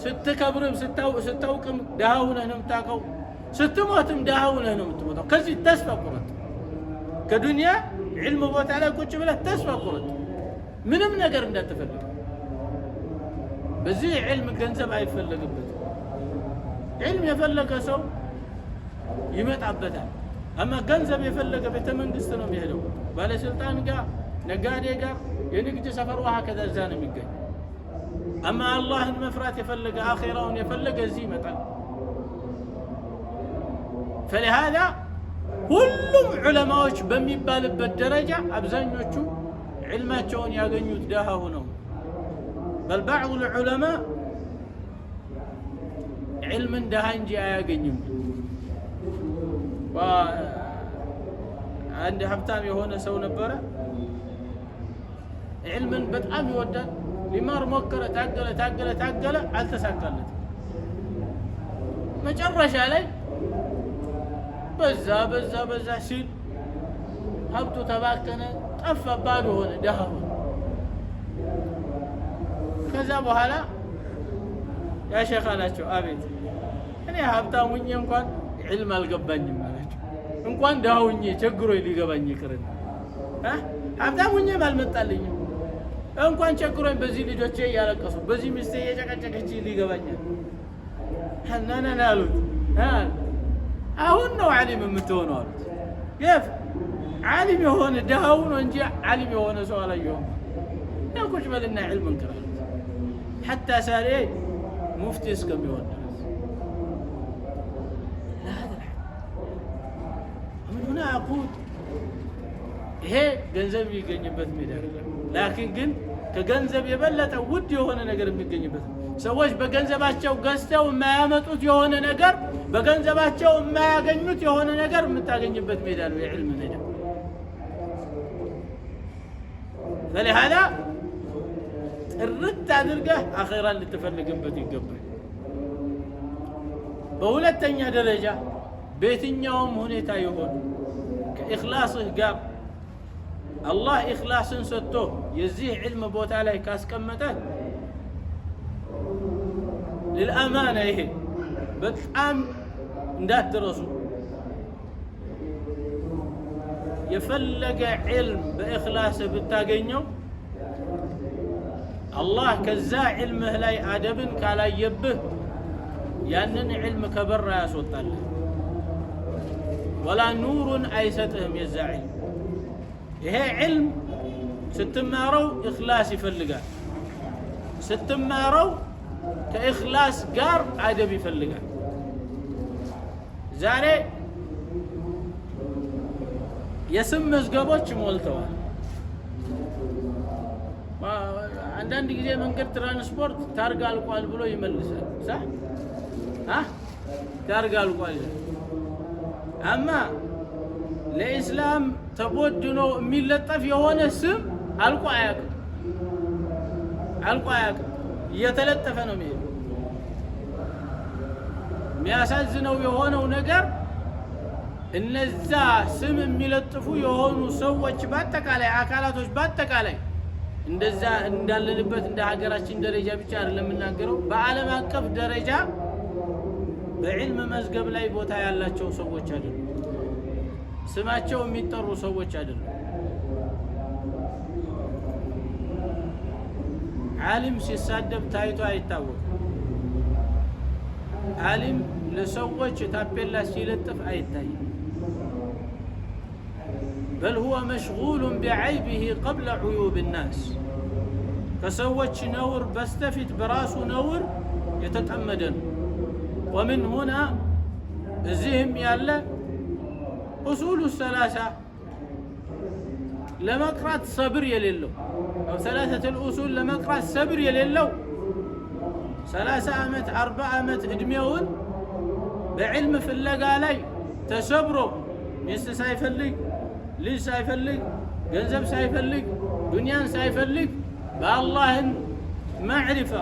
ስትከብርም ስታውቅም ደሃውነ ነው የምታውቀው፣ ስትሞትም ደሃውነ ነው የምትሞተው። ከዚህ ተስፋ ቁረጥ። ከዱንያ ዒልም ቦታ ላይ ቁጭ ብለህ ተስፋ ቁረጥ። ምንም ነገር እንዳትፈልግ። በዚህ ዒልም ገንዘብ አይፈለግበትም። ዒልም የፈለገ ሰው ይመጣበታል። አማ ገንዘብ የፈለገ ቤተ መንግስት ነው የሚሄደው፣ ባለስልጣን ጋር፣ ነጋዴ ጋር፣ የንግድ ሰፈር ውሃ ከዛ ነው የሚገኝ። አማ አላህን መፍራት የፈለገ አኺራውን የፈለገ እዚህ ይመጣል። فلهذا ሁሉም ዑለማዎች በሚባልበት ደረጃ አብዛኞቹ ዒልማቸውን ያገኙት ደሃ ሆነው بل بعض العلماء ዒልምን ደሃ እንጂ አያገኝም። አንድ ሀብታም የሆነ ሰው ነበረ። ዒልምን በጣም ይወዳል። ሊማር ሞከረ፣ ታገለ፣ አልተሳካለት። መጨረሻ ላይ በዛ ሲል ሀብቱ ተባከነ፣ ጠፋ፣ ባዶ ሆነ፣ ደሃ ሆነ። ከዛ በኋላ ያ ሼኽ አላቸው፣ አቤት እኔ ሀብታም ሁኜ እንኳን ዒልም አልገባኝም አላቸው። እንኳን ደሃ ሁኜ ቸግሮኝ ሊገባኝ ይቅርና ሀብታም ሁኜም አልመጣልኝም። እንኳን ቸግሮኝ በዚህ ልጆቼ እያለቀሱ በዚህ ሚስቴ እየጨቀጨቀች ሊገባኛል። ሐናናን አሉት። አሁን ነው ዓሊም የምትሆነው አሉት። የፍ ዓሊም የሆነ ደሃው ነው እንጂ ዓሊም የሆነ ሰው አላየሁም። ቁጭ በልና ዒልምን ቅራ አሉት። ሐታ ሳሬ ሙፍቲ እስከሚሆን ድረስ من هنا أقول ይሄ ገንዘብ የሚገኝበት ሜዳ አይደለም። ላኪን ግን ከገንዘብ የበለጠ ውድ የሆነ ነገር የሚገኝበት ሰዎች በገንዘባቸው ገዝተው የማያመጡት የሆነ ነገር፣ በገንዘባቸው የማያገኙት የሆነ ነገር የምታገኝበት ሜዳ ነው የዕልም ሜዳ። فلهذا ጥርት አድርገህ አኺራን ልትፈልግበት ይገባል። በሁለተኛ ደረጃ በየትኛውም ሁኔታ ይሆን ከኢኽላስህ ጋር አላህ ኢኽላስን ሰጥቶ የዚህ ዒልም ቦታ ላይ ካስቀመጠ للأمانة ይሄ በጣም እንዳትረሱ። የፈለገ ዒልም በኢኽላስ ብታገኘው አላህ ከዛ ዒልምህ ላይ አደብን ካላየብህ ያንን ዒልም ከበራ ያስወጣልህ። ወላ ኑሩን አይሰጥህም የዛ ዒልም። ይሄ ዒልም ስትማረው ኢኽላስ ይፈልጋል። ስትማረው ከኢኽላስ ጋር አደብ ይፈልጋል። ዛሬ የስም መዝገቦች ሞልተዋል። አንዳንድ ጊዜ መንገድ ትራንስፖርት ታርጋ አልቋል ብሎ ይመልሳል። صح ታርጋ አልቋል። አማ ለኢስላም ተቦድኖ የሚለጠፍ የሆነ ስም አልቆ አያውቅም። እየተለጠፈ ነው የሚሄድ። የሚያሳዝነው የሆነው ነገር እነዛ ስም የሚለጥፉ የሆኑ ሰዎች በአጠቃላይ አካላቶች በአጠቃላይ እንደዛ እንዳለንበት እንደ ሀገራችን ደረጃ ብቻ አይደለም የምናገረው፣ በዓለም አቀፍ ደረጃ በዕልም መዝገብ ላይ ቦታ ያላቸው ሰዎች አይደሉም። ስማቸው የሚጠሩ ሰዎች አይደሉም። ዓሊም ሲሳደብ ታይቶ አይታወቅም። ዓሊም ለሰዎች ታፔላ ሲለጥፍ አይታይም። بل هو مشغول بعيبه قبل عيوب الناس كسوتش نور بستفت براس نور يتتأمدن. ومن هنا الزهم يالا أصول الثلاثة لما قرأت صبر يليلو أو ثلاثة الأصول لما قرأت صبر يليلو 3 ዓመት 4 ዓመት እድሜውን በዕልም ፍለጋ ላይ ተሰብሮ ሚስት ሳይፈልግ ልጅ ሳይፈልግ ገንዘብ ሳይፈልግ ዱንያን ሳይፈልግ በአላህን ማዕሪፋ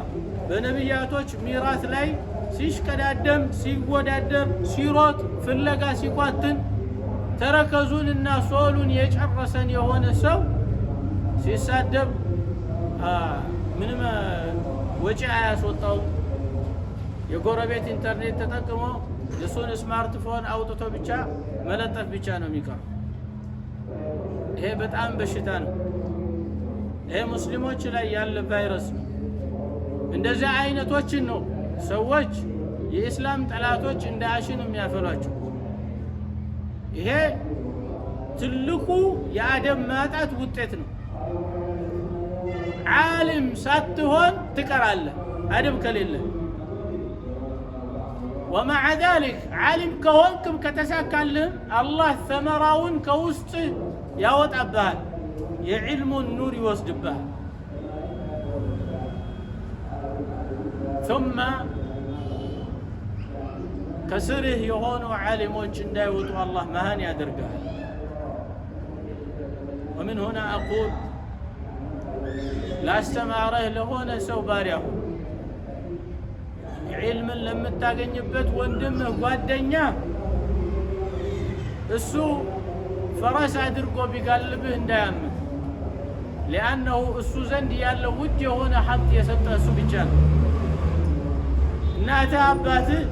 በነቢያቶች ሚራስ ላይ ሲሽቀዳደም ሲወዳደር ሲሮጥ ፍለጋ ሲቋትን ተረከዙንና ሶሉን የጨረሰን የሆነ ሰው ሲሳደብ ምንም ወጪ አያስወጣው የጎረቤት ኢንተርኔት ተጠቅሞ የሱን ስማርትፎን አውጥቶ ብቻ መለጠፍ ብቻ ነው የሚቀረው። ይሄ በጣም በሽታ ነው። ይሄ ሙስሊሞች ላይ ያለ ቫይረስ ነው። እንደዚህ አይነቶችን ነው ሰዎች የኢስላም ጠላቶች እንደ አሽን የሚያፈሏቸው። ይሄ ትልቁ የአደም ማጣት ውጤት ነው። ዓሊም ሳትሆን ትቀራለህ አደብ ከሌለ። ወመዓ ዛሊክ ዓሊም ከሆንክም ከተሳካልህም አላህ ሰመራውን ከውስጥ ያወጣብሃል፣ የዕልሙን ኑር ይወስድብሃል። ثم ከስርህ የሆኑ ዓሊሞች እንዳይወጡ አላህ መሃን ያደርጋል። ومن هنا أقول ላስተማረህ ለሆነ ሰው ባሪያ ሁን። ዒልምን ለምታገኝበት ወንድምህ ጓደኛ እሱ ፈረስ አድርጎ ቢጋልብህ እንዳያምህ። ሊአነሁ እሱ ዘንድ ያለው ውድ የሆነ ሀብት የሰጠህ እሱ ብቻ ነው። እናትህ አባትህ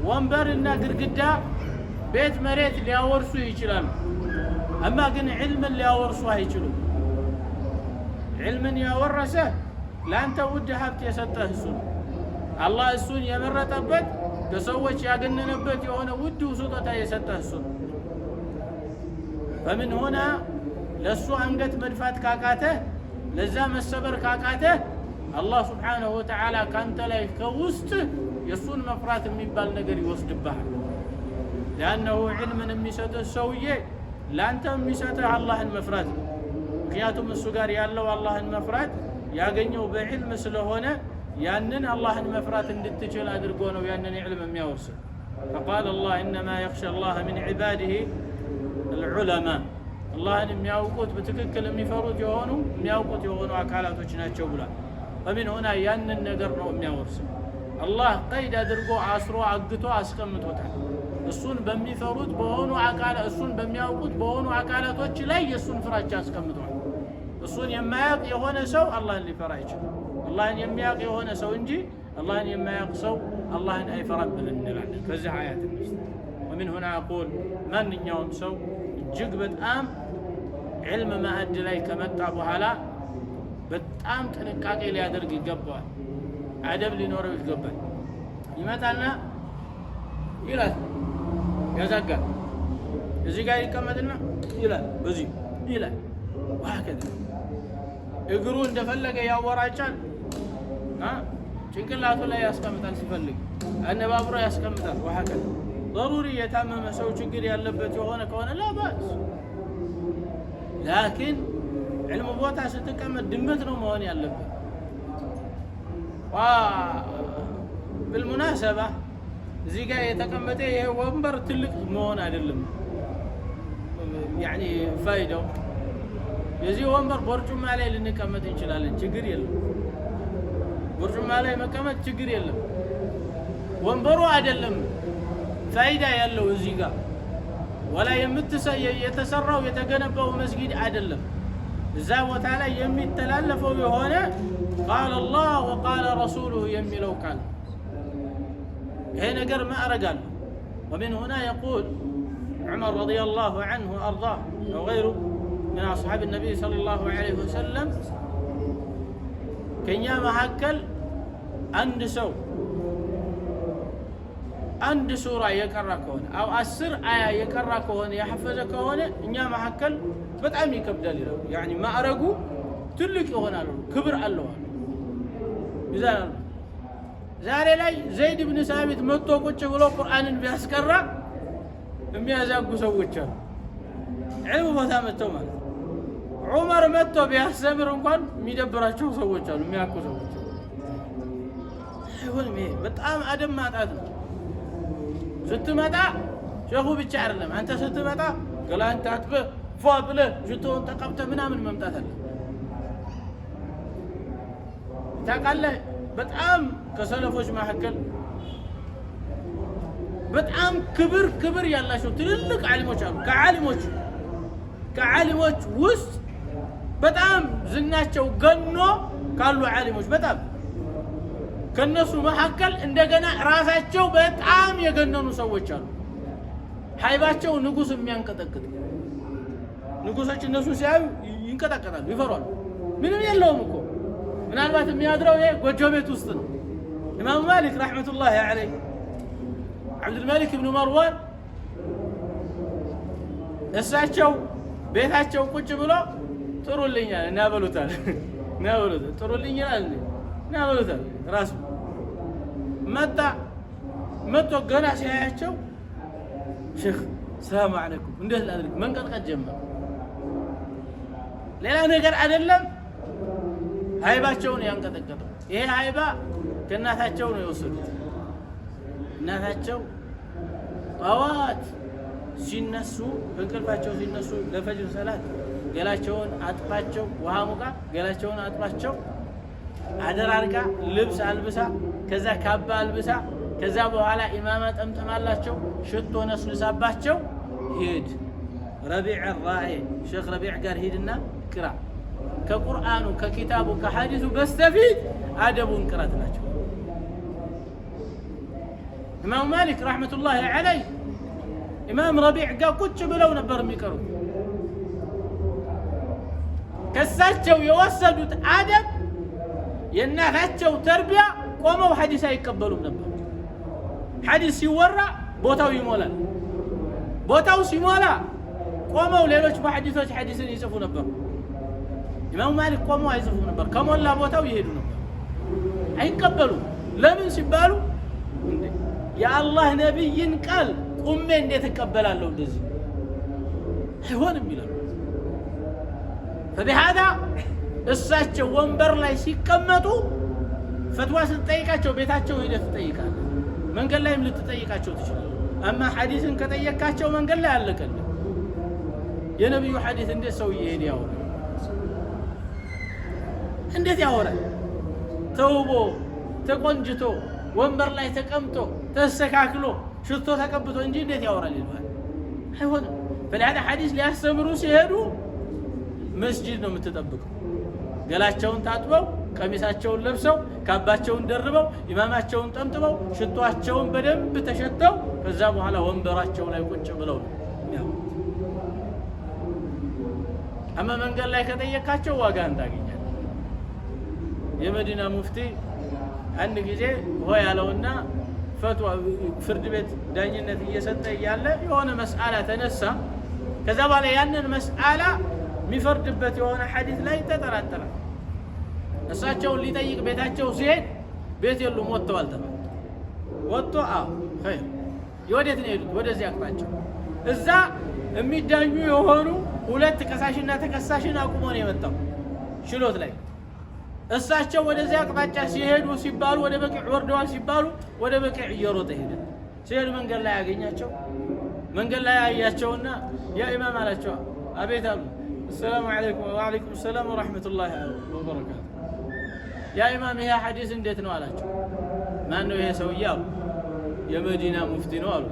ወንበርና ግድግዳ ቤት መሬት ሊያወርሱ ይችላሉ። አማ ግን ዒልምን ሊያወርሱ አይችሉም። ዒልምን ያወረሰ ለአንተ ውድ ሀብት የሰጠህ እሱ ነው። አላህ እሱን የመረጠበት ከሰዎች ያገነነበት የሆነ ውድ ስጦታ የሰጠህ እሱ ነው። ፈምን ሆና ለእሱ አንገት መድፋት ካቃተህ፣ ለዛ መሰበር ካቃተህ አላህ ስብሓነሁ ወተዓላ ካንተ ላይ ከውስጥ የእሱን መፍራት የሚባል ነገር ይወስድብሃል። ሊአነሁ ዒልምን የሚሰጥህ ሰውዬ ለአንተ የሚሰጥህ አላህን መፍራት ነው። ምክንያቱም እሱ ጋር ያለው አላህን መፍራት ያገኘው በዕልም ስለሆነ ያንን አላህን መፍራት እንድትችል አድርጎ ነው ያንን ዕልም የሚያወርስ። ፈቃለ አላህ ኢነማ የኽሸ አላህ ሚን ዒባዲሂ አልዑለማ፣ አላህን የሚያውቁት በትክክል የሚፈሩት የሆኑ የሚያውቁት የሆኑ አካላቶች ናቸው ብሏል። ፈሚን ሆና ያንን ነገር ነው የሚያወርስ። አላህ ቀይድ አድርጎ አስሮ አግቶ አስቀምጦታል። እሱን በሚፈሩት በሆኑ እሱን በሚያውቁት በሆኑ አካላቶች ላይ የእሱን ፍራቻ አስቀምጧል። እሱን የማያውቅ የሆነ ሰው አላህን ሊፈራ አይችልም። አላህን የሚያውቅ የሆነ ሰው እንጂ አላህን የማያውቅ ሰው አላህን አይፈራም ብለን እንላለን ከዚህ አያት ውስጥ። ወሚን ሁና አቁል ማንኛውም ሰው እጅግ በጣም ዕልም ማዕድ ላይ ከመጣ በኋላ በጣም ጥንቃቄ ሊያደርግ ይገባዋል። አደብ ሊኖረው ይገባል። ይመጣና ይላል ያዛጋል። እዚህ ጋር ይቀመጥና ይላል በዚህ ይላል ወሀከዛ እግሩ እንደፈለገ ያወራጫል። ጭንቅላቱ ላይ ያስቀምጣል፣ ሲፈልግ አነባብሮ ያስቀምጣል። ወሀከዛ ضروري የታመመ ሰው ችግር ያለበት የሆነ ከሆነ ላ ባስ። ላኪን ዕልም ቦታ ስትቀመጥ ድመት ነው መሆን ያለበት። بالمناسبة እዚህ ጋር የተቀመጠ ይሄ ወንበር ትልቅ መሆን አይደለም። ያኒ ፋይዳው የዚህ ወንበር ቦርጩማ ላይ ልንቀመጥ እንችላለን፣ ችግር የለም። ቦርጩማ ላይ መቀመጥ ችግር የለም። ወንበሩ አይደለም ፋይዳ ያለው እዚህ ጋር ወላ የተሰራው የተገነባው መስጊድ አይደለም። እዛ ቦታ ላይ የሚተላለፈው የሆነ ቃለ አላህ ወቃለ ረሱሉሁ የሚለው ቃል ይሄ ነገር ማዕረግ አለው። ومن هنا يقول عمر رضي الله عنه وأرضاه وغيره من أصحاب النبي صلى الله عليه وسلم كن يا محكل عند سورة يقرأ كون أو 10 آية يقرأ كون يحفظ كون إن يا محكل بتعم يكبدل له، يعني معرقه تلك هنا له كبر الله مثال ዛሬ ላይ ዘይድ ብን ሳቢት መጥቶ ቁጭ ብሎ ቁርአንን ቢያስቀራ የሚያዛጉ ሰዎች አሉ። ዕልም ቦታ መጥተው ማለት ዑመር መጥቶ ቢያስተምር እንኳን የሚደብራቸው ሰዎች አሉ፣ የሚያውቁ ሰዎች አይሆንም። ይሄ በጣም አደም ማጣት ነው። ስትመጣ ሸኹ ብቻ አይደለም፣ አንተ ስትመጣ ገላን ታጥበህ ፏ ብለህ ሽቶውን ተቀብተህ ምናምን መምጣት አለ። ታውቃለህ በጣም ከሰለፎች መካከል በጣም ክብር ያላቸው ትልልቅ ዓሊሞች አሉ። ከዓሊሞች ውስጥ በጣም ዝናቸው ገኖ ካሉ ዓሊሞች በጣም ከነሱ መካከል እንደገና ራሳቸው በጣም የገነኑ ሰዎች አሉ። ሀይባቸው ንጉስ የሚያንቀጠቅጥ ንጉሶች እነሱ ሲያዩ ይንቀጠቀጣሉ፣ ይፈራሉ። ምንም የለውም እኮ ምናልባት የሚያድረው ይሄ ጎጆ ቤት ውስጥ ነው። ኢማሙ ማሊክ ረሕመቱላሂ ዐለይህ አብዱልመሊክ ብኑ መርዋን እሳቸው ቤታቸው ቁጭ ብሎ ጥሩልኛል እናበሉታል ጥሩልኛል እናበሉታል። ራሱ መጥቶ ገና ሲያያቸው ሼክ ሰላም አለይኩም እንዴት ላድርግ መንቀጥቀጥ ጀመረ። ሌላ ነገር አይደለም፣ ሀይባቸውን ያንቀጠቀጠው። ይሄ ሀይባ ከእናታቸው ነው የወሰዱት። እናታቸው ጠዋት ሲነሱ እንቅልፋቸው ሲነሱ ለፈጅር ሰላት ገላቸውን አጥባቸው ውሃ ሙቃ ገላቸውን አጥባቸው አደራርጋ ልብስ አልብሳ ከዛ ካባ አልብሳ ከዛ በኋላ ኢማማ ጠምጥማላቸው ሽቶ ነስንሳባቸው ሂድ ረቢዕ ራኢ ሼክ ረቢዕ ጋር ሂድና ቅራ፣ ከቁርአኑ ከኪታቡ ከሐዲሱ በስተፊት አደቡን ቅራት ናቸው። ኢማሙ ማሊክ ረሕመቱላሂ ዐለይህ ኢማም ረቢዕ ጋር ቁጭ ብለው ነበር የሚቀሩት። ከሳቸው የወሰዱት አደብ የእናታቸው ተርቢያ ቆመው ሐዲስ አይቀበሉም ነበር። ሐዲስ ሲወራ ቦታው ይሞላል። ቦታው ሲሞላ ቆመው ሌሎች ሙሐዲሶች ሐዲስን ይጽፉ ነበር። ኢማሙ ማሊክ ቆመው አይጽፉም ነበር። ከሞላ ቦታው ይሄዱ ነበር፣ አይቀበሉም። ለምን ሲባሉ የአላህ ነቢይን ቃል ቁሜ እንዴት እቀበላለሁ? እንደዚህ አይሆንም ይላሉ። ፈቢሃዛ እሳቸው ወንበር ላይ ሲቀመጡ ፈትዋ ስትጠይቃቸው ቤታቸው ሂደህ ትጠይቃለህ፣ መንገድ ላይም ልትጠይቃቸው ትችላለህ። አማ ሐዲስን ከጠየቃቸው መንገድ ላይ አለቀልህ። የነቢዩ ሐዲስ እንዴት ሰው እየሄደ ያወራል? እንዴት ያወራል? ተውቦ ተቆንጅቶ ወንበር ላይ ተቀምጦ ተስተካክሎ ሽቶ ተቀብቶ እንጂ እንዴት ያወራል ይላል። አይሆንም። ፈለሃዳ ሐዲስ ሊያስተምሩ ሲሄዱ መስጂድ ነው የምትጠብቀው። ገላቸውን ታጥበው ቀሚሳቸውን ለብሰው ካባቸውን ደርበው ኢማማቸውን ጠምጥመው ሽቷቸውን በደንብ ተሸተው ከዛ በኋላ ወንበራቸው ላይ ቁጭ ብለው ነው። አማ መንገድ ላይ ከጠየቃቸው ዋጋ እንዳገኛል። የመዲና ሙፍቲ አንድ ጊዜ ሆይ ያለውና ፈትዋ ፍርድ ቤት ዳኝነት እየሰጠ እያለ የሆነ መስአላ ተነሳ። ከዛ በኋላ ያንን መስአላ የሚፈርድበት የሆነ ሐዲስ ላይ ተጠራጠረ። እሳቸውን ሊጠይቅ ቤታቸው ሲሄድ ቤት የሉም፣ ወጥተዋል ተባለ። ወጥቶ ኸይር ወዴት ነው የሄዱት? ወደዚህ አቅጣጫው። እዛ የሚዳኙ የሆኑ ሁለት ከሳሽና ተከሳሽን አቁሞ ነው የመጣው ችሎት ላይ። እሳቸው ወደዚህ አቅጣጫ ሲሄዱ ሲባሉ ወደ በቂዕ ወርደዋል ሲባሉ ወደ በቂዕ እየሮጠ ሄደ። ሲሄዱ መንገድ ላይ ያገኛቸው። መንገድ ላይ ያያቸውና ያ ኢማም አላቸው። አቤት አሉ። السلام عليكم وعليكم السلام ورحمة الله وبركاته يا إمام يا حديث እንዴት ነው አላቸው። ማን ነው ይሄ ሰውዬ? አሉ የመዲና ሙፍቲ ነው አሉ።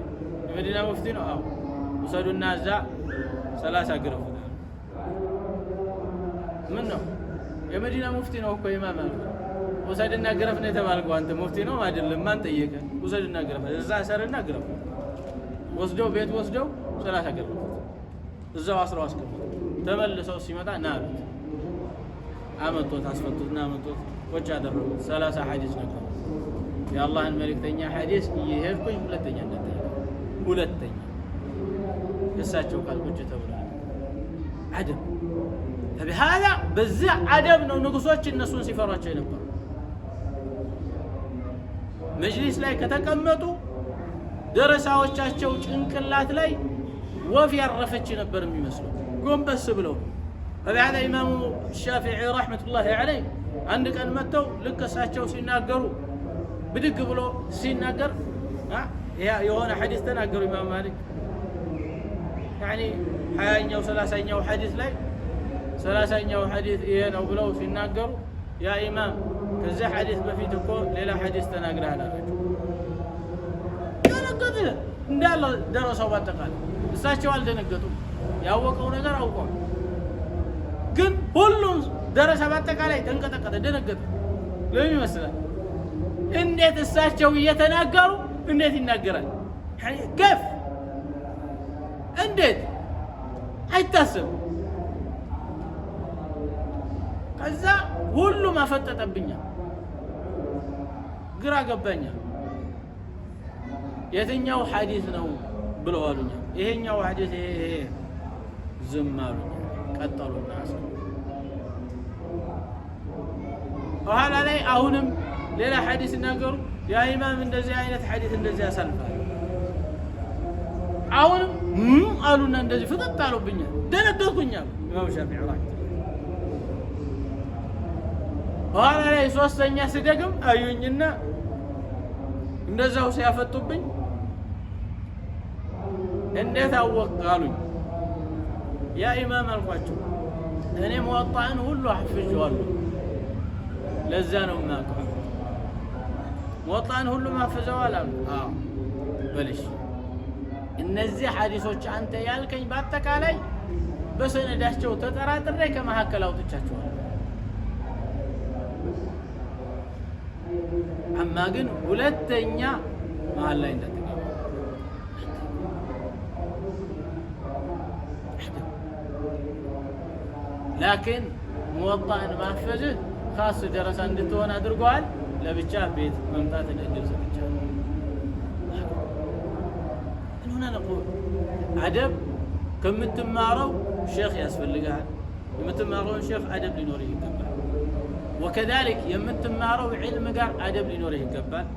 የመዲና ሙፍቲ ነው? አዎ። ውሰዱና እዛ 30 ግረፉት። ምን ነው? የመዲና ሙፍቲ ነው እኮ ኢማም አሉ። ውሰድና ግረፍ ነው የተባልከው አንተ ሙፍቲ ነው አይደለም? ማን ጠየቀ? ውሰድና ግረፍ። እዛ ሰርና ግረፍ። ወስደው ቤት ወስደው 30 ግረፉት። እዛው አስረው አስቀምጡ። ተመልሰው ሲመጣ ና አሉት። አመጡት፣ አስፈቱትና አመጡት፣ ቁጭ አደረጉት። 30 ሐዲስ ነገሩ። የአላህን መልእክተኛ ሐዲስ እየሄድኩኝ ሁለተኛ የእሳቸው ቃል ቁጭ ተብሏል። አደብ فبهذا በዚህ አደብ ነው ንጉሶች እነሱን ሲፈሯቸው የነበሩ። መጅሊስ ላይ ከተቀመጡ ደረሳዎቻቸው ጭንቅላት ላይ ወፍ ያረፈች ነበር የሚመስለው ጎንበስ ብለው። فبهذا ኢማሙ ሻፊዒ ረሕመቱላሂ ዐለይህ አንድ ቀን መጥተው ልክ እሳቸው ሲናገሩ ብድግ ብሎ ሲናገር የሆነ ሐዲስ ተናገሩ። ኢማም ማሊክ ያኒ 20ኛው 30ኛው ሐዲስ ላይ 30ኛው ሐዲስ ይሄ ነው ብለው ሲናገሩ ያ ኢማም ከዚህ ሐዲስ በፊት እኮ ሌላ ሐዲስ ተናግረሃል አላቸው። እንዳለ ደረሰው ባጠቃላይ እሳቸው አልደነገጡም ያወቀው ነገር አውቀው ግን ሁሉም ደረሰ ባጠቃላይ ተንቀጠቀጠ ደነገጠ ለምን ይመስላል እንዴት እሳቸው እየተናገሩ እንዴት ይናገራል ገፍ እንዴት አይታሰብ ከዛ ሁሉም አፈጠጠብኛ ግራ ገባኛ የትኛው ሐዲስ ነው ብለው አሉኛ ይሄኛው ሐዲስ ይሄ ዝም አሉኝ ቀጠሉና በኋላ ላይ አሁንም ሌላ ሐዲስ ነገሩ ያ ኢማም እንደዚህ አይነት ሐዲስ እንደዚህ ያሳልፋል አሁንም አሉና እንደዚህ ፍጥጥ አሉብኛ ደነገጥኩኝ ኢማም ሻፊዒ ረሂመሁላህ በኋላ ላይ ሶስተኛ ስደግም አዩኝና እንደዛው ሲያፈጡብኝ እንዴት አወቅ አሉኝ ያ ኢማም አልኳቸው እኔ ሙወጣን ሁሉ አፍዤዋለሁ ለዛ ነው የማውቀው ሙወጣን ሁሉ ማፍዘዋል አሉ አዎ በልሽ እነዚህ ሐዲሶች አንተ ያልከኝ በአጠቃላይ በሰነዳቸው ተጠራጥሬ ከመሐከል አውጥቻቸዋለሁ አማ ግን ሁለተኛ መሀል ላይ እንዳትገባ لكن موطئን ማፈዝህ خاص ደረሳ እንድትሆን አድርጓል ለብቻ ቤት መምጣት እድል ሰጥቻለሁ هنا نقول አደብ ከምትማረው ሼኽ ያስፈልጋል የምትማረው ሼኽ አደብ ሊኖርህ ይገባል وكذلك የምትማረው علم ጋር አደብ ሊኖርህ ይገባል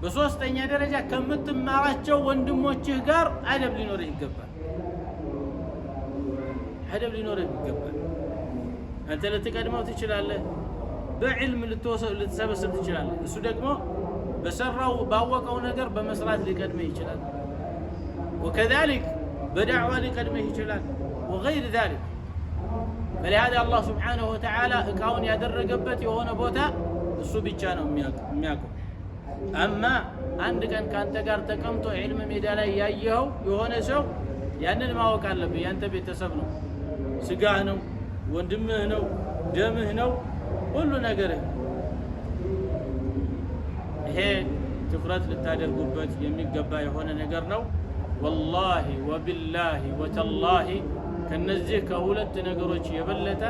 በሶስተኛ ደረጃ ከምትማራቸው ወንድሞችህ ጋር አደብ ሊኖርህ ይገባል አደብ ሊኖርህ ይገባል አንተ ልትቀድመው ትችላለህ በዕልም ልትሰበስብ ትችላለህ እሱ ደግሞ በሰራው ባወቀው ነገር በመስራት ሊቀድመህ ይችላል وكذلك بدعوة لقدمه يجلال وغير ذلك فلهذا الله سبحانه وتعالى اقاون ያደረገበት የሆነ ቦታ እሱ ብቻ ነው የሚያውቀው اما አንድ ቀን ካንተ ጋር ተቀምጦ ዒልም ሜዳ ላይ ያየው የሆነ ሰው ያንን ማወቅ አለበት ያንተ ቤተሰብ ነው ስጋህ ነው ወንድምህ ነው ደምህ ነው ሁሉ ነገርህ ይሄ ትኩረት ልታደርጉበት የሚገባ የሆነ ነገር ነው والله وبالله وتالله ከነዚህ ከሁለት ነገሮች የበለጠ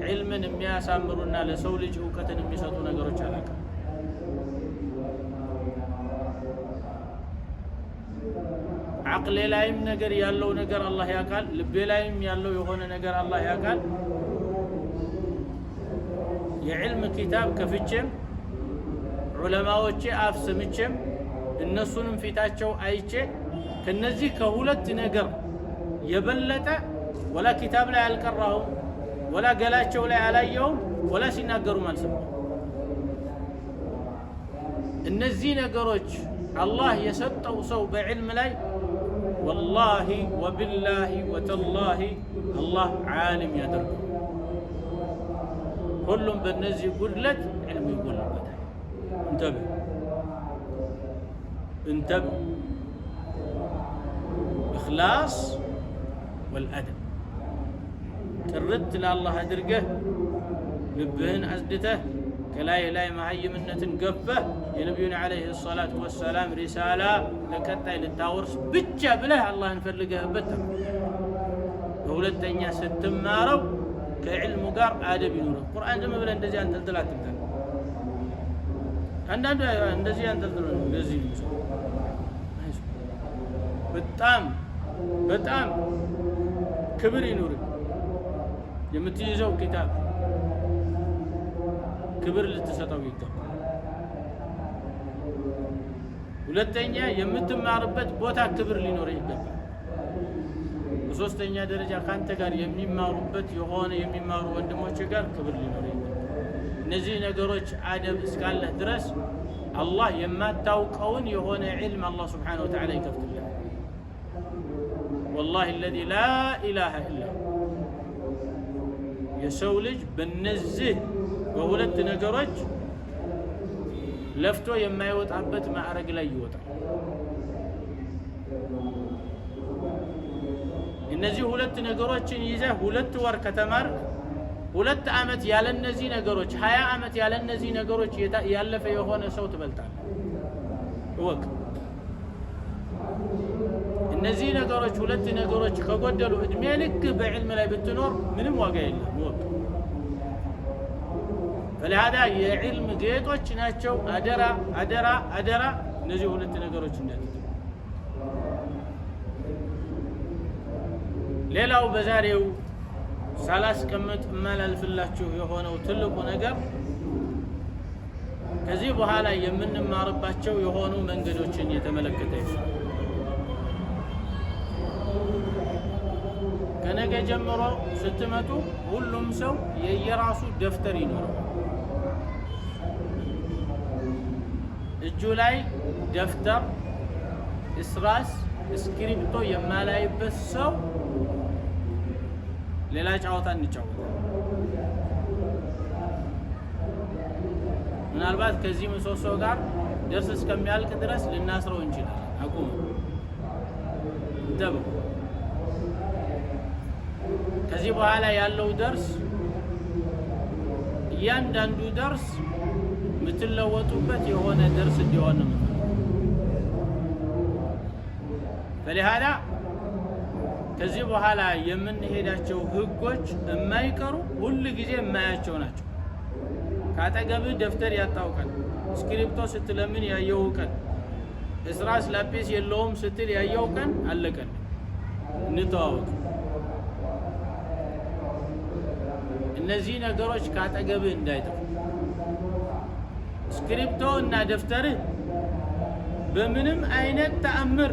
ዒልምን የሚያሳምሩና ለሰው ልጅ ዕውቀትን የሚሰጡ ነገሮች አላቀ عقل ላይም ነገር ያለው ነገር አላህ ያውቃል ልቤ ላይም ያለው የሆነ ነገር አላህ ያውቃል የዕልም ኪታብ ከፍቼም ዑለማዎቼ አፍስምቼም እነሱንም ፊታቸው አይቼ ከነዚህ ከሁለት ነገር የበለጠ ወላ ኪታብ ላይ አልቀራሁም ወላ ገላቸው ላይ አላየውም ወላ ሲናገሩ ማልሰማው እነዚህ ነገሮች አላህ የሰጠው ሰው በዕልም ላይ والله وبالله وتالله الله عالم ያደርገው ሁሉም በእነዚህ ጉድለት ዕልም ይጎልበታል انتبه إخلاص والأدب ترد لله أدرقه لبهن عزدته كلاي لاي معيمنة قفه ينبيون عليه الصلاة والسلام رسالة لكتا للتاورس بجا بله الله نفرقه بته أولاد تنيا ستمارو كعلم قار أدب ينور القرآن جمع بلا اندزي أن تلتلات تبتل عندنا اندزي أن تلتلات اندزي በጣም ክብር ይኑር የምትይዘው ኪታብ ክብር ልትሰጠው ይገባል ሁለተኛ የምትማርበት ቦታ ክብር ሊኖር ይገባል በሶስተኛ ደረጃ ካንተ ጋር የሚማሩበት የሆነ የሚማሩ ወንድሞች ጋር ክብር ሊኖር ይገባል እነዚህ ነገሮች አደብ እስካለ ድረስ አላህ የማታውቀውን የሆነ ዒልም አላህ Subhanahu Wa Ta'ala ይከፍትልሃል والله الذي لا إله إلا هو يسولج بالنزه وولد نجرج لفتو يما يوطعبت معرق لا يوطع እነዚህ ሁለት ነገሮችን ይዘህ 2 ወር ከተማርክ 2 ዓመት ያለ እነዚህ ነገሮች 20 ዓመት ያለ እነዚህ ነገሮች ያለፈ የሆነ ሰው ትበልጣለህ። ወቅ እነዚህ ነገሮች 2 ነገሮች ከጎደሉ እድሜ ልክ በዕልም ላይ ብትኖር ምንም ዋጋ የለም። ወቅ فلهذا የዕልም ጌጦች ናቸው። አደራ አደራ አደራ እነዚህ 2 ነገሮች እንዳትተው። ሌላው በዛሬው ሳላስቀምጥ ማላልፍላችሁ የሆነው ትልቁ ነገር ከዚህ በኋላ የምንማርባቸው የሆኑ መንገዶችን የተመለከተ ይሆናል። ከነገ ጀምሮ ስትመጡ ሁሉም ሰው የየራሱ ደፍተር ይኖረው። እጁ ላይ ደፍተር፣ እስራስ፣ እስክሪብቶ የማላይበት ሰው ሌላ ጨዋታ እንጫወታለን። ምናልባት ከዚህ ምሰሶ ጋር ደርስ እስከሚያልቅ ድረስ ልናስረው እንችላለን። አቁም እንተበው። ከዚህ በኋላ ያለው ደርስ እያንዳንዱ ደርስ የምትለወጡበት የሆነ ደርስ እንዲሆን ነው። فلهذا ከዚህ በኋላ የምንሄዳቸው ህጎች የማይቀሩ ሁሉ ጊዜ የማያቸው ናቸው። ካጠገብህ ደፍተር ያጣውቀን፣ ስክሪፕቶ ስትለምን ያየውቀን፣ እስራስ ላጲስ የለውም ስትል ያየውቀን፣ አለቀን። እንተዋወቅ። እነዚህ ነገሮች ካጠገብህ እንዳይጠፉ። ስክሪፕቶ እና ደፍተርህ በምንም አይነት ተአምር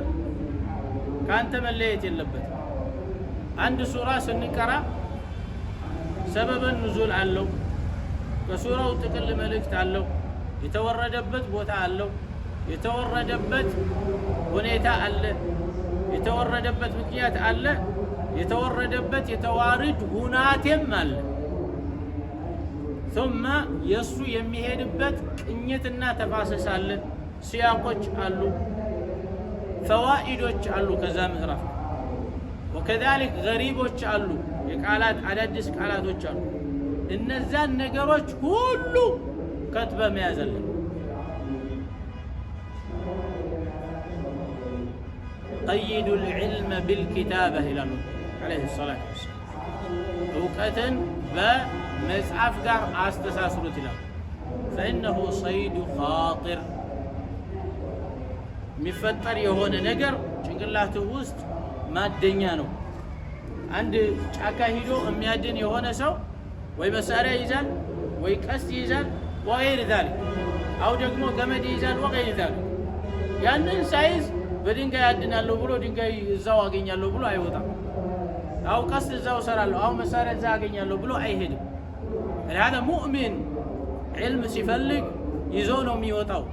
ካንተ መለየት የለበትም። አንድ ሱራ ስንቀራ ሰበበን ኑዙል አለው። ከሱራው ጥቅል መልእክት አለው። የተወረደበት ቦታ አለው። የተወረደበት ሁኔታ አለ። የተወረደበት ምክንያት አለ። የተወረደበት የተዋርድ ሁናቴም አለ። ثم የሱ የሚሄድበት ቅኝትና ተፋሰስ አለ። ሲያቆች አሉ። ፈዋኢዶች አሉ ከዛ ምዕራፍ። وكذلك غريبዎች አሉ። የቃላት አዳዲስ ቃላቶች አሉ። እነዛን ነገሮች ሁሉ ከትበ መያዝ አለ። قيدوا العلم بالكتابة ይላሉ عليه الصلاة والسلام። እውቀትን በመጽሐፍ ጋር አስተሳስሩት ይላሉ። فإنه صيد خاطر የሚፈጠር የሆነ ነገር ጭንቅላት ውስጥ ማደኛ ነው። አንድ ጫካ ሂዶ የሚያድን የሆነ ሰው ወይ መሳሪያ ይዛል ወይ ቀስት ይዛል ወይር ذلك አው ደግሞ ገመድ ይዛል ወይር ذلك። ያንን ሳይዝ በድንጋይ ያድናለሁ ብሎ ድንጋይ እዛው አገኛለሁ ብሎ አይወጣም። አው ቀስት እዛው ሰራለሁ አው መሳሪያ እዛው አገኛለሁ ብሎ አይሄድም። هذا ሙእሚን علم ሲፈልግ ይዞ ነው የሚወጣው።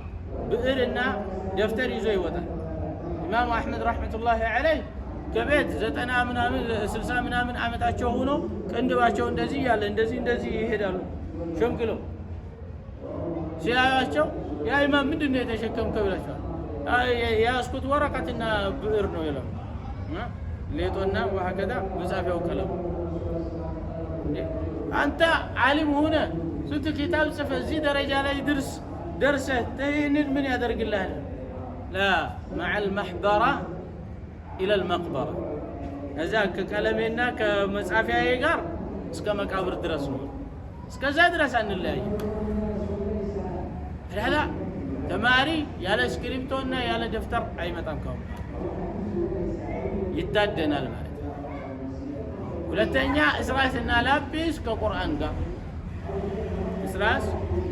ብዕርና ደፍተር ይዞ ይወጣል። ኢማም አህመድ ረህመቱላሂ ዐለይህ ከቤት 90 ምናምን 60 ምናምን ዓመታቸው ሆኖ ቅንድባቸው እንደዚህ ያለ እንደዚህ ይሄዳሉ። ሸምግለው ሲያያቸው ያ ኢማም ምንድነው የተሸከምከው ይላቸዋል። ያስኩት ወረቀትና ብዕር ነው ይላል። ሌጦና ወሀከዳ መጻፊያው ቀለም። አንተ ዓሊም ሆነ ስንት ኪታብ ጽፈህ እዚህ ደረጃ ላይ ደርሰህ ይህንን ምን ያደርግልሃል? لا مع المحبرة إلى المقبرة إذا كلامنا كمصافيا يقار اسك مقابر درسوا اسك زاد درس عن الله. هذا تماري يالا سكريبتونا يالا دفتر أي متام كوم يتدنا المال. ሁለተኛ እስራስና ላጲስ ከቁርአን ጋር እስራስ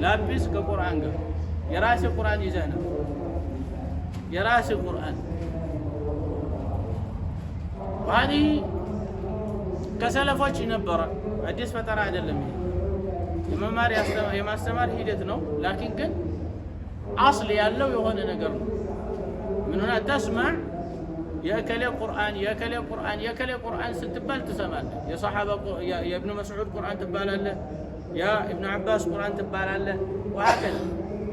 ላጲስ ከቁርአን ጋር የራስ ቁርአን ይዘህ ነው የራስ ቁርአን ዋዲ ከሰለፎች ነበረ። አዲስ ፈጠራ አይደለም። የመማር የማስተማር ሂደት ነው። ላኪን ግን አስል ያለው የሆነ ነገር ነው። ምን ሆነ ተስማዕ የከለ ቁርአን ስትባል ትሰማለህ። የሰሃባ የኢብኑ መስዑድ ቁርአን ትባላለህ። ያ ኢብኑ አባስ ቁርአን ትባላለህ። ወሀከዛ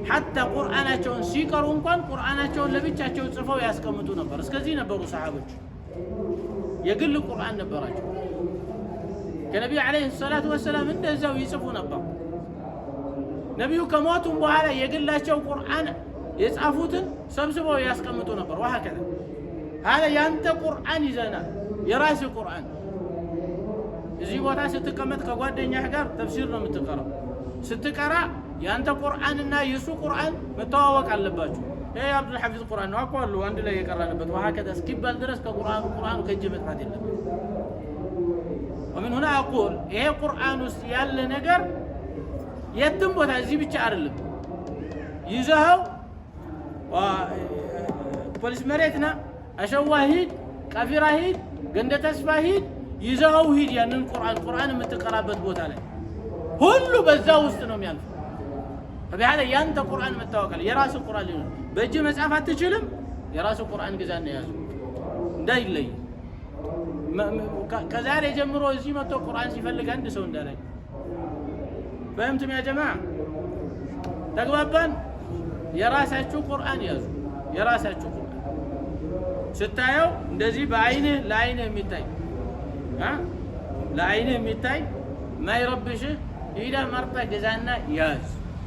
ሐታ ቁርአናቸውን ሲቀሩ እንኳን ቁርአናቸውን ለብቻቸው ጽፈው ያስቀምጡ ነበር። እስከዚህ ነበሩ ሰሃቦች። የግል ቁርአን ነበራቸው። ከነቢዩ ዓለይሂ ሰላቱ ወሰላም እንደዛው ይጽፉ ነበር። ነቢዩ ከሞቱም በኋላ የግላቸው ቁርአን የጻፉትን ሰብስበው ያስቀምጡ ነበር። ወሀከዛ هذا ያንተ ቁርአን ይዘና የራስህ ቁርአን እዚህ ቦታ ስትቀመጥ ከጓደኛህ ጋር ተፍሲር ነው የምትቀራው። ስትቀራ ያንተ ቁርአንና የሱ ቁርአን መተዋወቅ አለባችሁ። ይሄ አብዱል ሐፊዝ ቁርአን ነው አቋሉ አንድ ላይ የቀራንበት ወሀከዛ እስኪባል ድረስ ከቁርአኑ ከእጅ መጥፋት የለም። ومن هنا أقول ይሄ ቁርአን ውስጥ ያለ ነገር የትም ቦታ እዚህ ብቻ አይደለም። ይዘኸው ፖሊስ መሬትና አሸዋ ሂድ፣ ቀፊራ ሂድ፣ ገንደ ተስፋ ሂድ፣ ይዘኸው ሂድ። ያንን ቁርአን የምትቀራበት ቦታ ላይ ሁሉ በዛ ውስጥ ነው የሚያልፈው። فبهذا ያንተ ቁርአን መታወቅ አለ። የራስህ ቁርአን ሊሆን በእጅ መጻፍ አትችልም። የራስህ ቁርአን ግዛና ያዙ እንዳይለይ። ከዛሬ ጀምሮ እዚህ መጥቶ ቁርአን ሲፈልግ አንድ ሰው እንዳላይ ፈህምቱም ያ ጀማዓ ተግባባን። የራሳችሁ ቁርአን ያዙ። የራሳችሁ ቁርአን ስታየው እንደዚህ በአይንህ ለአይንህ የሚታይ ለአይንህ የሚታይ ማይረብሽህ ሂደህ መርጠህ ግዛና ያዝ።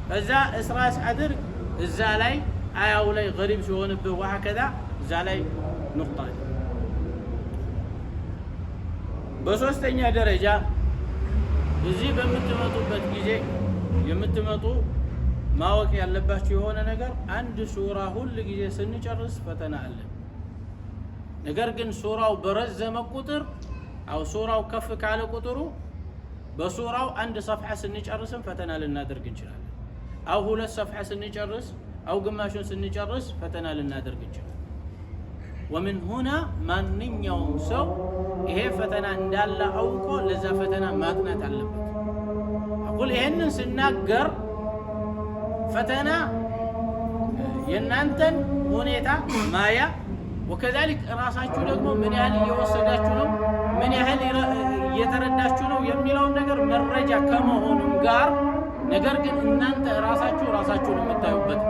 ከዛ እስራስ አድርግ። እዛ ላይ አያው ላይ ገሪብ ሲሆንብህ ወሀከዛ እዛ ላይ ንቁጣ። በሶስተኛ ደረጃ እዚህ በምትመጡበት ጊዜ የምትመጡ ማወቅ ያለባችሁ የሆነ ነገር አንድ ሱራ ሁል ጊዜ ስንጨርስ ፈተና አለ። ነገር ግን ሱራው በረዘመ ቁጥር አው ሱራው ከፍ ካለ ቁጥሩ በሱራው አንድ ሰፍሐ ስንጨርስም ፈተና ልናደርግ እንችላለን። አው ሁለት ሰፍሐ ስንጨርስ አው ግማሹን ስንጨርስ ፈተና ልናደርግ እንችላለን። ومن هنا ማንኛውም ሰው ይሄ ፈተና እንዳለ አውቆ ለዛ ፈተና ማጥናት አለበት። አቁል ይሄንን ስናገር ፈተና የናንተን ሁኔታ ማያ ወከዛሊክ ራሳችሁ ደግሞ ምን ያህል እየወሰዳችሁ ነው፣ ምን ያህል እየተረዳችሁ ነው የሚለውን ነገር መረጃ ከመሆኑም ጋር ነገር ግን እናንተ ራሳችሁን የምታዩበት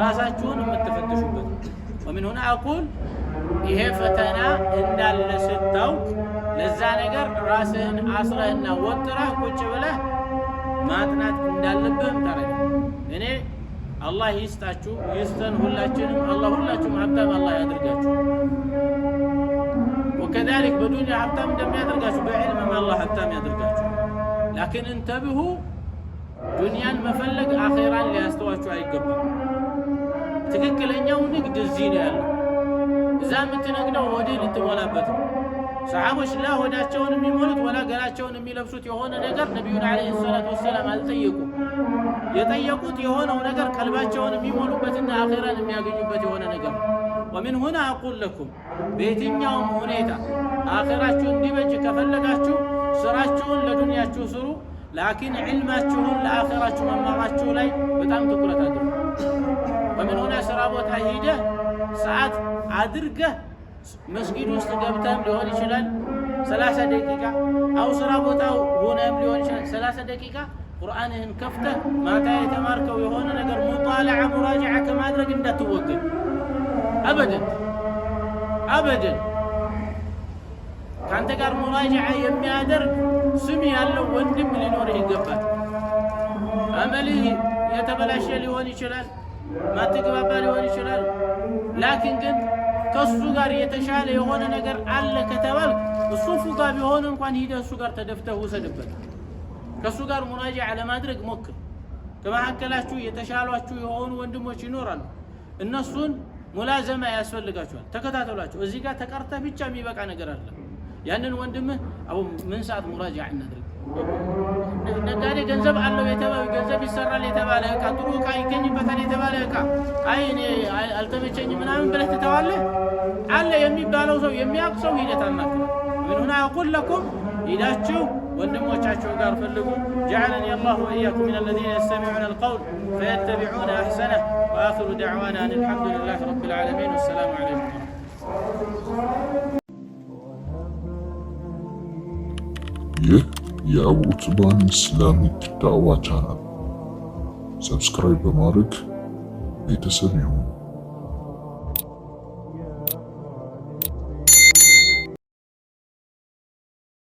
ራሳችሁን የምትፈትሹበት። ومن هنا أقول ይሄ ፈተና እንዳለ ስታውቅ ለዛ ነገር ራስህን አስረህና ወጥረህ ቁጭ ብለህ ማጥናት እንዳለብህም ታረጋ። እኔ አላህ ይስጣችሁ ይስተን ሁላችንም ሁላችሁም ሀብታም አላህ ያድርጋችሁ። وكذلك በዱንያ ሀብታም እንደሚያደርጋችሁ በዕልምም አላህ ሀብታም ያድርጋችሁ። ላኪን እንተብሁ ዱንያን መፈለግ አኺራን ሊያስተዋችሁ አይገባም። ትክክለኛው ንግድ እዚህ ነው ያለው። እዛ የምትነግደው ወዲህ ልትሞላበት ነው። ሰሓቦች ላ ሆዳቸውን የሚሞሉት ወላ ገላቸውን የሚለብሱት የሆነ ነገር ነቢዩን ዓለይሂ ሰላቱ ወሰላም አልጠየቁም። የጠየቁት የሆነው ነገር ቀልባቸውን የሚሞሉበትና አኺራን የሚያገኙበት የሆነ ነገር ነው። ومن هنا أقول لكم በየትኛውም ሁኔታ አኺራችሁ እንዲበጅ ከፈለጋችሁ ስራችሁን ለዱንያችሁ ስሩ። ላኪን ዕልማችሁን ለአኺራችሁ መማራችሁ ላይ በጣም ትኩረት አድርጉ። ومن هنا ስራ ቦታ ሂደህ ሰዓት አድርገህ መስጊድ ውስጥ ገብተህም ሊሆን ይችላል 30 ደቂቃ አው ስራ ቦታው ሆነህም ሊሆን ይችላል 30 ደቂቃ ቁርአንህን ከፍተህ ማታ የተማርከው የሆነ ነገር ሙጣለዓ ሙራጃዓ ከማድረግ እንዳትወገድ አበደን። ካንተ ጋር ሙራጃዓ የሚያደርግ ስም ያለው ወንድም ሊኖርህ ይገባል። አመልህ የተበላሸ ሊሆን ይችላል፣ ማትግባባ ሊሆን ይችላል። ላኪን ግን ከሱ ጋር የተሻለ የሆነ ነገር አለ ከተባል እሱ ፉጋ ቢሆን እንኳን ሂደህ እሱ ጋር ተደፍተህ ውሰድበት። ከሱ ጋር ሙራጃዓ ለማድረግ ሞክር። ከመካከላችሁ የተሻሏችሁ የሆኑ ወንድሞች ይኖራሉ። እነሱን ሙላዘማ ያስፈልጋቸዋል። ተከታተሏቸው። እዚህ ጋር ተቀርተህ ብቻ የሚበቃ ነገር አለ። ያንን ወንድምህ አቡ ምን ሰዓት ሙራጃዓ እናድርግ፣ ነጋዴ ገንዘብ አለው የተባለ ገንዘብ ይሰራል የተባለ እቃ ጥሩ እቃ ይገኝበታል የተባለ እቃ እኔ አልተመቸኝም ምናምን ብለህ ትተዋለህ አለ የሚባለው ሰው የሚያውቅ ሰው ሂደት አማክር። ምን ሆነ أقول لكم ሂዳችሁ ወንድሞቻችሁ ጋር ፈልጉ። جعلني الله وإياكم من الذين يستمعون القول فيتبعون أحسنه وآخر دعوانا أن الحمد لله رب العالمين والسلام عليكم. ይህ የአቡ ዑትማን ኢስላሚክ ዳዕዋ ቻናል ሰብስክራይብ በማድረግ ቤተሰብ ይሁኑ።